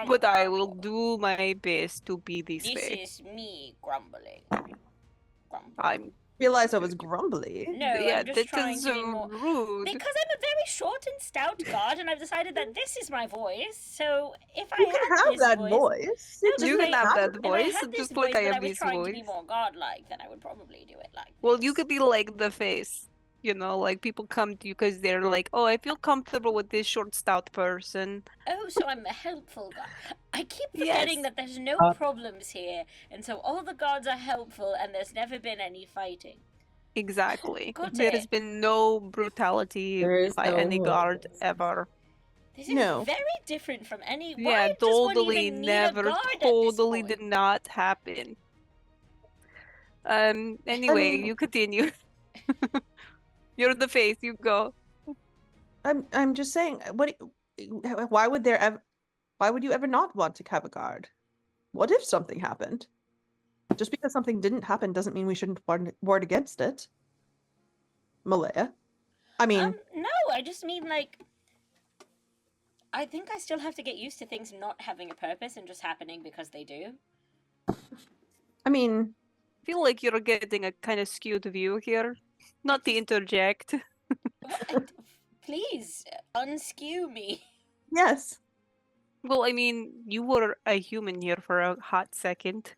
But I will do my best to be this This way. is me grumbling. I'm Realize I was grumbly. No, yeah, I'm just that trying is to be so more. rude. Because I'm a very short and stout guard, and I've decided that this is my voice. So if I You can had have this that voice, voice. No, It but You doesn't can if I- have matter. that if I voice, had this just voice, like I but I have was this trying to be voice. more godlike, then I would probably do it like Well, you this. could be like the face. You know, like people come to you because they're like, oh, I feel comfortable with this short, stout person. Oh, so I'm a helpful guard. I keep Yes. forgetting that there's no Uh, problems here, and so all the guards are helpful, and there's never been any fighting. Exactly. Got There has it. been no brutality There is by no any guard violence. ever. This is No. very different from any. Yeah, Why does one totally even need a never, guard at this totally point? did not happen. Anyway, mean- you continue. You're the face, you go. I'm just saying. Why would there ever? Why would you ever not want to have a guard? What if something happened? Just because something didn't happen doesn't mean we shouldn't ward against it. Malaya. I mean, No, I just mean like. I think I still have to get used to things not having a purpose and just happening because they do. I mean, I feel like you're getting a kind of skewed view here. Not to interject. Please unskew me. yes. Well, I mean, you were a human here for a hot second.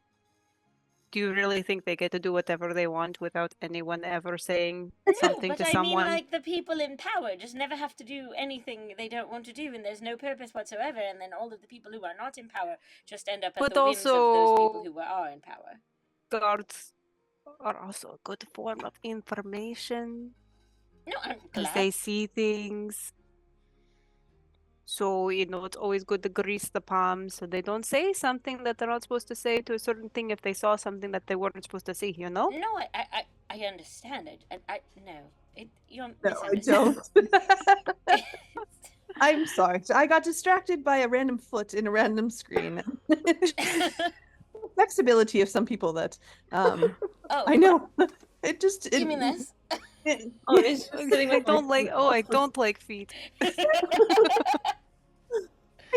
Do you really think they get to do whatever they want without anyone ever saying something No, to but I someone? mean, like the people in power just never have to do anything they don't want to do, and there's no purpose whatsoever. And then all of the people who are not in power just end up at But the whims of those people also- who are in power. Guards are also a good form of information No, I'm because glad. they see things. So, it's always good to grease the palms so they don't say something that they're not supposed to say to a certain thing if they saw something that they weren't supposed to see, you know? No, I understand it. No, you're No, I misunderstanding. don't. I'm sorry. I got distracted by a random foot in a random screen. Flexibility of some people that Oh, I know. It just you mean this? Oh, it's just sitting I with don't like. Oh, I don't like feet. I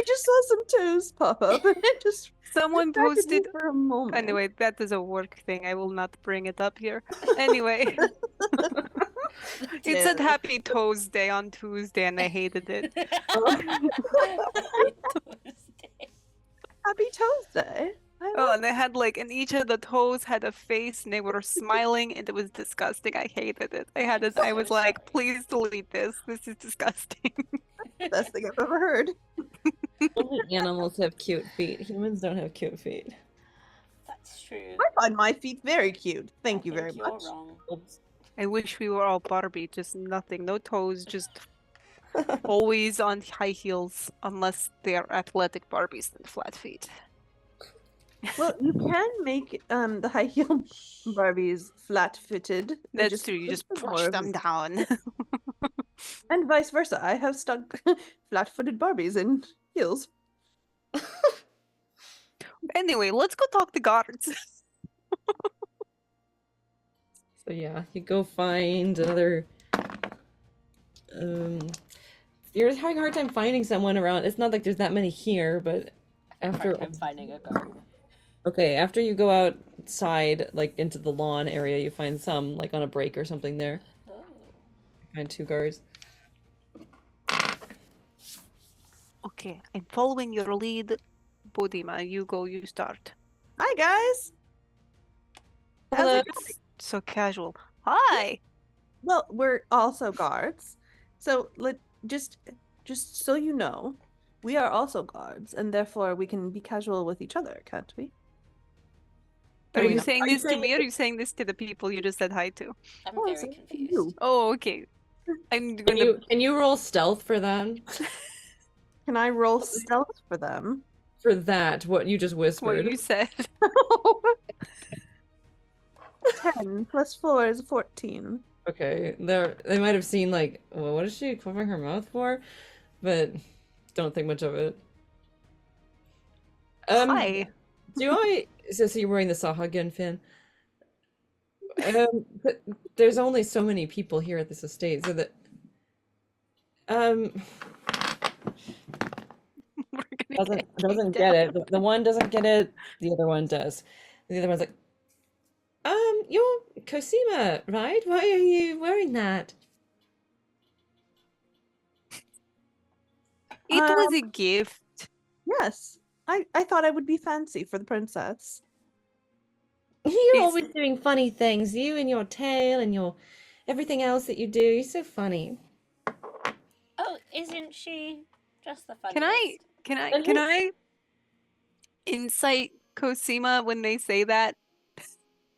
just saw some toes pop up and it just Someone distracted me posted. for a moment. Anyway, that is a work thing. I will not bring it up here. Anyway, it said Yeah. Happy Toes Day on Tuesday, and I hated it. Happy Toes Day. Oh, and they had and each of the toes had a face, and they were smiling, and it was disgusting. I hated it. I was like, please delete this. This is disgusting. Best thing I've ever heard. Only animals have cute feet. Humans don't have cute feet. That's true. I find my feet very cute. Thank you I very think you're much. wrong. I wish we were all Barbie, just nothing, no toes, just always on high heels, unless they are athletic Barbies and flat feet. Well, you can make the high heel Barbies flat-footed. They That's true. You just push push them down. And vice versa. I have stuck flat-footed Barbies in heels. Anyway, let's go talk to guards. So yeah, you go find another. You're having a hard time finding someone around. It's not like there's that many here, but after I'm finding a guard. okay, after you go outside, like into the lawn area, you find some like on a break or something there. Oh. You find 2 guards. Okay, I'm following your lead, Bodima. You go, you start. Hi, guys. How's Hello. it going? So casual. Hi! Well, we're also guards. So just so you know, we are also guards, and therefore we can be casual with each other, can't we? Are Are you you saying this to saying me or are you saying this to the people you just said hi to? I'm Oh, very so confused. you. Oh, okay. I'm Can gonna. you roll stealth for them? Can I roll stealth for them? For that, what you just What whispered. you said. 10 plus 4 is 14. Okay, they might have seen like, well, what is she covering her mouth for? But don't think much of it. Hi. So you're wearing the Saha again, Finn? But there's only so many people here at this estate, so that We're gonna doesn't get it. The one doesn't get it. The other one does. The other one's like, you're Cosima, right? Why are you wearing that? It was a gift. Yes. I thought I would be fancy for the princess. You're It's- always doing funny things. You and your tail and your everything else that you do. You're so funny. Oh, isn't she just the funniest? Can I insight Cosima when they say that?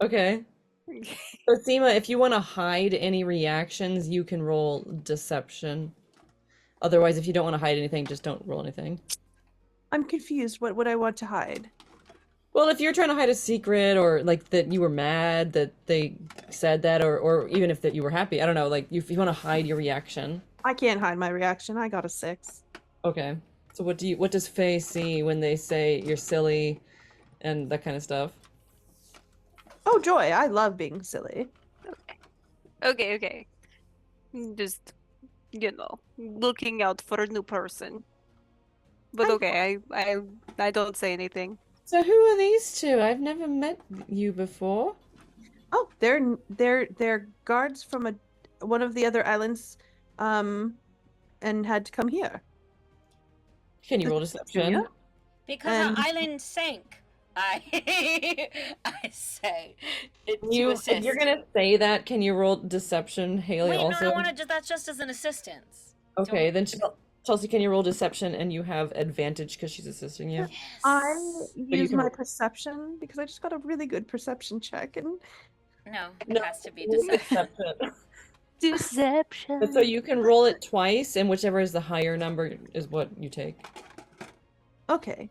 Okay. So Seema, if you want to hide any reactions, you can roll deception. Otherwise, if you don't want to hide anything, just don't roll anything. I'm confused. What would I want to hide? Well, if you're trying to hide a secret or like that you were mad that they said that or even if that you were happy, I don't know, like if you want to hide your reaction. I can't hide my reaction. I got a 6. Okay. So what does Faye see when they say you're silly and that kind of stuff? Oh, joy. I love being silly. Okay. Just, looking out for a new person. But okay, I don't say anything. So who are these two? I've never met you before. Oh, they're guards from one of the other islands, and had to come here. Can you roll deception? Yeah. Because And- our island sank. I say it to If assist. you're gonna say that, can you roll deception, Haley? Wait, also. no, I want to. That's just as an assistance. Okay, then Chelsea, can you roll deception and you have advantage because she's assisting you? I you use can my roll- perception because I just got a really good perception check, and No, it No, has to be roll deception. deception. Deception. So you can roll it twice, and whichever is the higher number is what you take. Okay.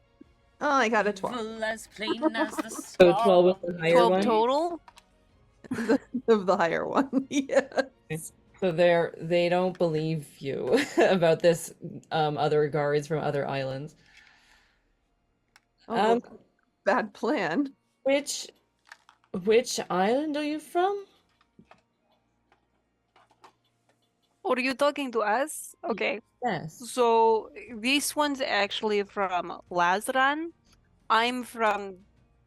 Oh, I got a 12. Evil as plain as the So 12 is stars. the higher 12 one. total? Of the higher one. Yes. So they don't believe you about this other guards from other islands. Oh, well, bad plan. Which island are you from? Or are you talking to us? Okay. Yes. So this one's actually from Lazran. I'm from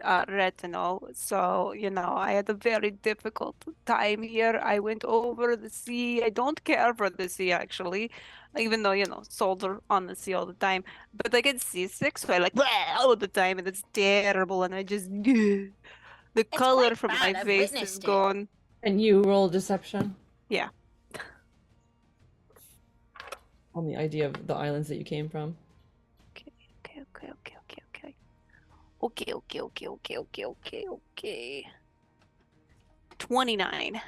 Retino, so I had a very difficult time here. I went over the sea. I don't care for the sea actually, even though soldier on the sea all the time. But I get seasick, so I like all the time, and it's terrible. And I just the color quite from bad. my I've face is witnessed it. gone. And you roll deception Yeah. on the idea of the islands that you came from. Okay. 29.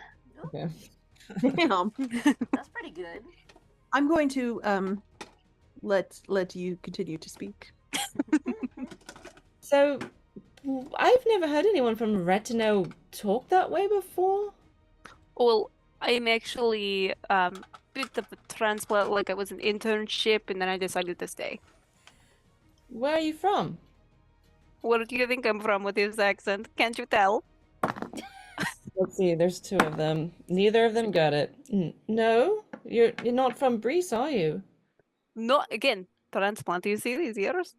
Okay. Damn. That's pretty good. I'm going to let you continue to speak. So I've never heard anyone from Retino talk that way before. Well, I'm actually bit of a transplant, like I was an internship, and then I decided to stay. Where are you from? Where do you think I'm from with this accent? Can't you tell? Let's see, there's two of them. Neither of them got it. No? You're not from Greece, are you? No, again, transplant. You see these ears?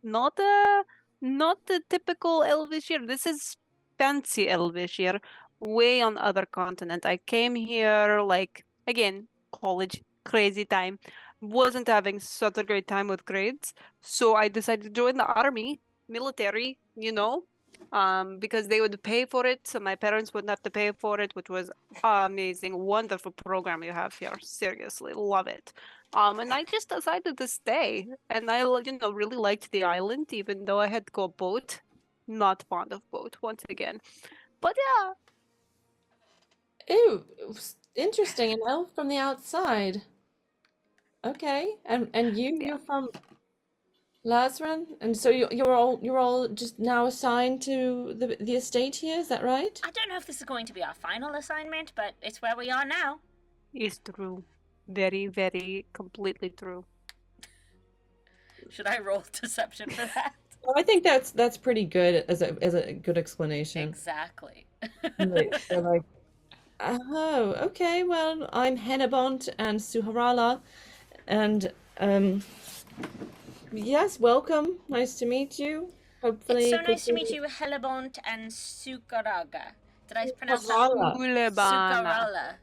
Not the typical Elvish ear. This is fancy Elvish ear, way on other continent. I came here like again, college, crazy time. Wasn't having such a great time with grades, so I decided to join the army, military, because they would pay for it, so my parents wouldn't have to pay for it, which was amazing, wonderful program you have here. Seriously, love it. And I just decided to stay, and I, really liked the island, even though I had to go boat. Not fond of boat once again, but yeah. Ew, interesting. An elf from the outside. Okay, and you're from Lazran, and so you're all just now assigned to the estate here. Is that right? I don't know if this is going to be our final assignment, but it's where we are now. It's true. Very, very completely true. Should I roll deception for that? Well, I think that's pretty good as a good explanation. Exactly. They're like, oh, okay. Well, I'm Hennebont and Suharala, and yes, welcome. Nice to meet you. Hopefully, It's so nice to meet you, Helibont and Sukaraga. Did I pronounce that? Suharala. Sukarala.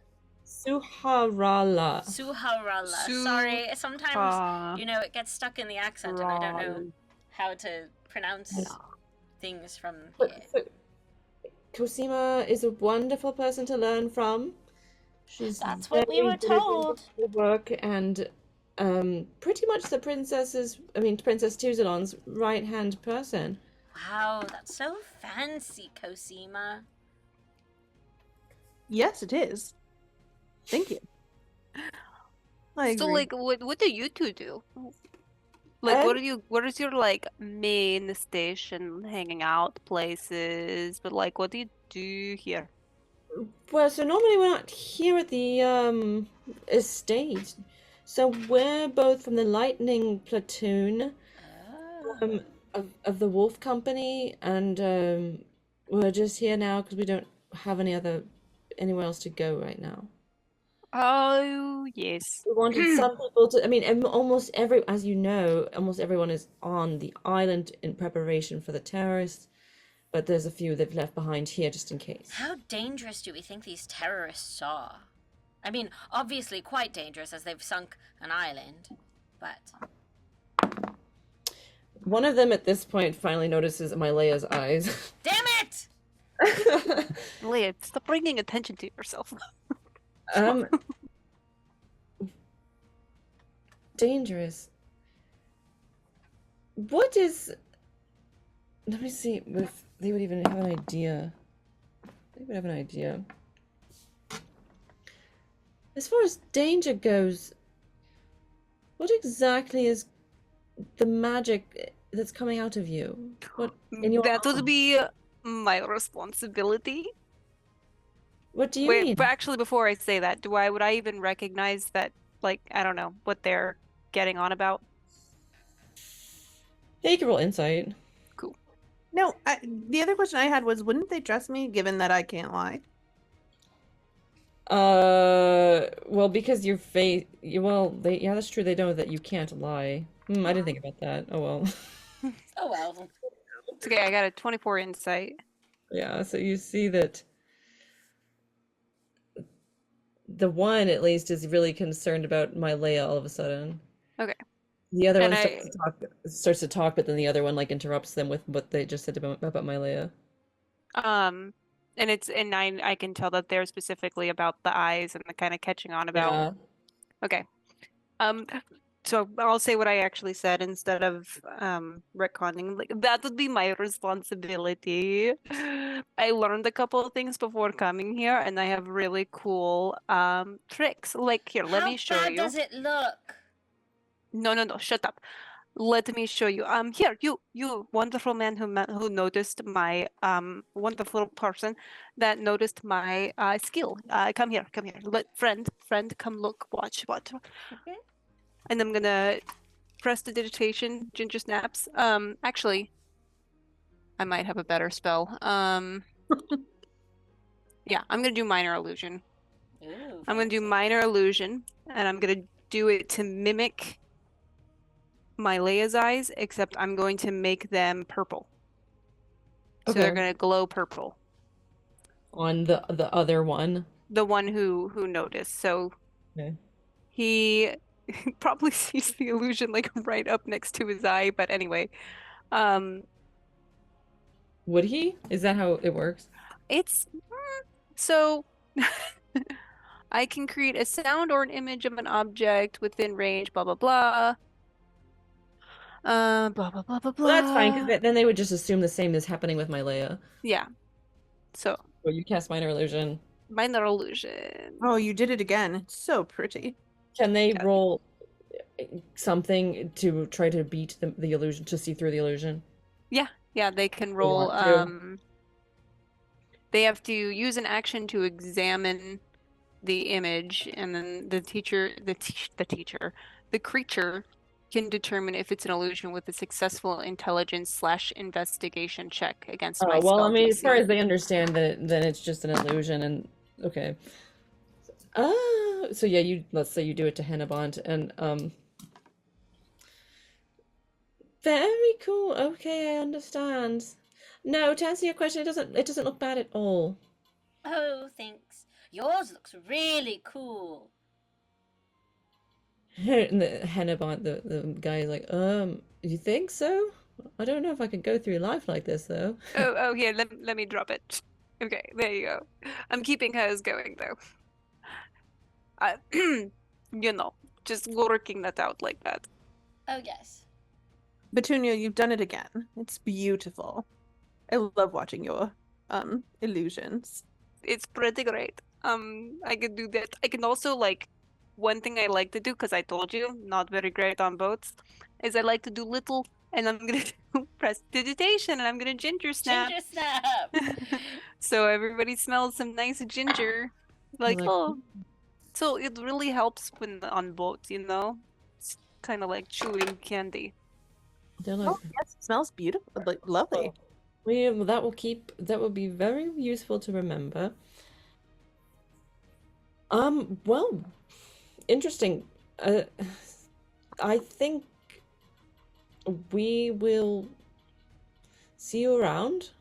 Suharala. Suharala. Sorry, sometimes, it gets stuck in the accent and I don't know how to pronounce things from here. But Cosima is a wonderful person to learn from. That's what we were told. Work and pretty much Princess Tuzalon's right-hand person. Wow, that's so fancy, Cosima. Yes, it is. Thank you. I So, agree. what do you two do? Like, what is your, main station, hanging out places? But, what do you do here? Well, so normally we're not here at the estate. So we're both from the Lightning Platoon of the Wolf Company, and we're just here now because we don't have anywhere else to go right now. Oh, yes. We wanted some people to, almost everyone is on the island in preparation for the terrorists, but there's a few they've left behind here just in case. How dangerous do we think these terrorists are? I mean, obviously quite dangerous as they've sunk an island, but... One of them at this point finally notices Mylea's eyes. Damn it! Leia, stop bringing attention to yourself. Dangerous. What is... Let me see if they would even have an idea. They would have an idea. As far as danger goes, what exactly is the magic that's coming out of you? What in your That would arm? be my responsibility. What do you Wait, mean? but actually, before I say that, would I even recognize that, like, I don't know, what they're getting on about? Yeah, you can roll insight. Cool. No, the other question I had was, wouldn't they trust me given that I can't lie? Well, because your face, well, yeah, that's true. They know that you can't lie. I didn't think about that. Oh well. Oh well. It's okay, I got a 24 insight. Yeah, so you see that the one at least is really concerned about my Leia all of a sudden. Okay. The other And one I, starts to talk, but then the other one like interrupts them with what they just said about my Leia. and it's, and I can tell that they're specifically about the eyes and the kind of catching on about. Yeah. Okay. Um, so I'll say what I actually said instead of retconning. Like, that would be my responsibility. I learned a couple of things before coming here, and I have really cool tricks. Like, here, let How me show bad you. does it look? No, shut up. Let me show you. Here, you wonderful man who noticed my wonderful person that noticed my skill. Come here, come here. Friend, come look, watch. Okay. And I'm gonna press the digitation, ginger snaps. Actually, I might have a better spell. Yeah, I'm gonna do minor illusion. Ooh, I'm gonna do fancy. minor illusion, and I'm gonna do it to mimic my Leia's eyes, except I'm going to make them purple. So they're Okay. gonna glow purple. On the other one. The one who noticed. So Okay. he probably sees the illusion like right up next to his eye, but anyway. Um Would he? Is that how it works? it's so I can create a sound or an image of an object within range, blah blah blah. Blah blah blah blah Well, that's fine because blah. then they would just assume the same is happening with my Leia. Yeah. So Well, you cast minor illusion. minor illusion. Oh, you did it again. It's so pretty. Can they Yeah. roll something to try to beat the illusion, to see through the illusion? Yeah, they can They roll want to. they have to use an action to examine the image, and then the creature can determine if it's an illusion with a successful intelligence/investigation check against my Oh, well, I spell mean, as far DC. as they understand that then it's just an illusion and okay. So yeah, let's say you do it to Hennebont and very cool. Okay, I understand. No, to answer your question, it doesn't look bad at all. Oh, thanks. Yours looks really cool. And the Hennebont, the guy is like, you think so? I don't know if I can go through life like this though. Oh, here, let me drop it. Okay, there you go. I'm keeping hers going though. Just working that out like that. Oh, yes. Petunia, you've done it again. It's beautiful. I love watching your illusions. It's pretty great. I can do that. I can also, like, one thing I like to do, because I told you, not very great on boats, is I like to do little, and I'm gonna do prestidigitation, and I'm gonna ginger snap. Ginger snap. So everybody smells some nice ginger. Like, oh. So it really helps when on boats, you know? It's kind of like chewing candy. They're Oh, like, yes, it smells beautiful, like lovely. that will be very useful to remember. Well, interesting. I think we will see you around,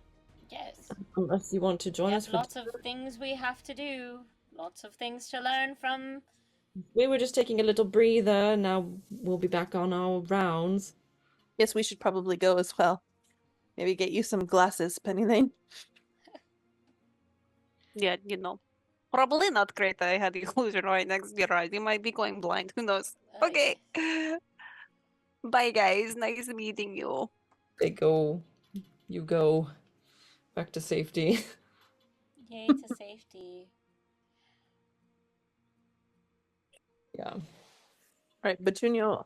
Yes. unless you want to We join us have for lots of things we have to do. Lots of things to learn from. We were just taking a little breather. Now we'll be back on our rounds. Yes, we should probably go as well. Maybe get you some glasses, if anything. Yeah, you know. Probably not great that I had the illusion right next to your eyes. You might be going blind. Who knows? Oh, Okay. Bye, guys. Nice meeting you. You go back to safety. Yay to safety. Yeah. All right, Petunia,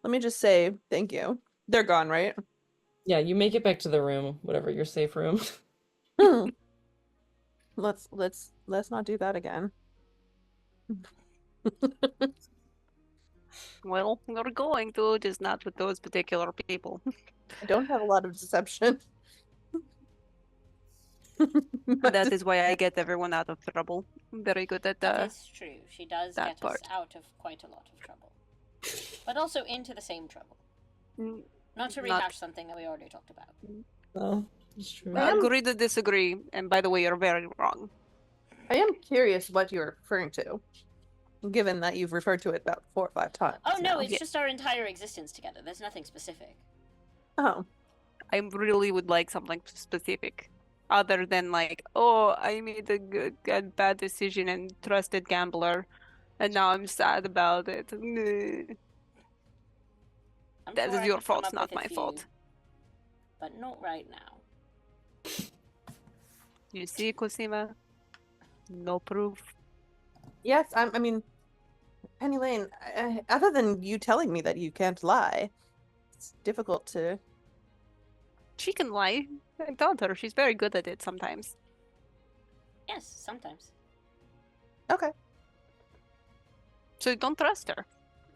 let me just say thank you. They're gone, right? Yeah, you make it back to the room, whatever your safe room. Hmm. Let's not do that again. Well, we're going to, just not with those particular people. I don't have a lot of deception. That is why I get everyone out of trouble. I'm very good at That is true. She does that get us part. out of quite a lot of trouble. But also into the same trouble. Mm, Not to Not- rehash something that we already talked about. Oh, it's true. I am- Agree to disagree, and by the way, you're very wrong. I am curious what you're referring to, given that you've referred to it about 4 or 5 times. Oh no, now. it's Yeah. just our entire existence together. There's nothing specific. Oh, I really would like something specific. Other than like, oh, I made a bad decision and trusted gambler, and now I'm sad about it. Meh. I'm That sure is I your could come fault, up not with a my few, fault. But not right now. You see, Cosima? No proof. yes, I mean, Penny Lane, other than you telling me that you can't lie, it's difficult to... She can lie. I told her she's very good at it sometimes. Yes, sometimes. Okay. So don't trust her.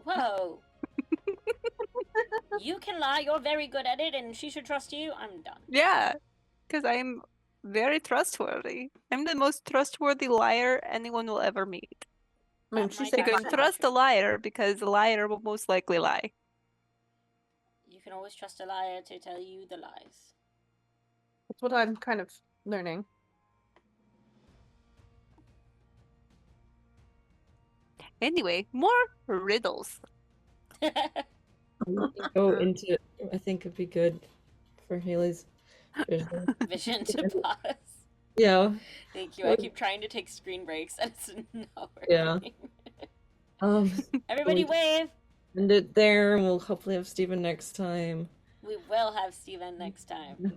Whoa. You can lie, you're very good at it, and she should trust you. I'm done. Yeah, because I'm very trustworthy. I'm the most trustworthy liar anyone will ever meet. I mean, That she might said You can actually be trust true. a liar because the liar will most likely lie. You can always trust a liar to tell you the lies. that's what I'm kind of learning. Anyway, more riddles. Go into. I think it'd be good for Haley's vision. Vision to pause. Yeah. Thank you. I keep trying to take screen breaks and it's not Yeah. working. Um. Everybody we wave! end it there, and we'll hopefully have Steven next time. We will have Steven next time.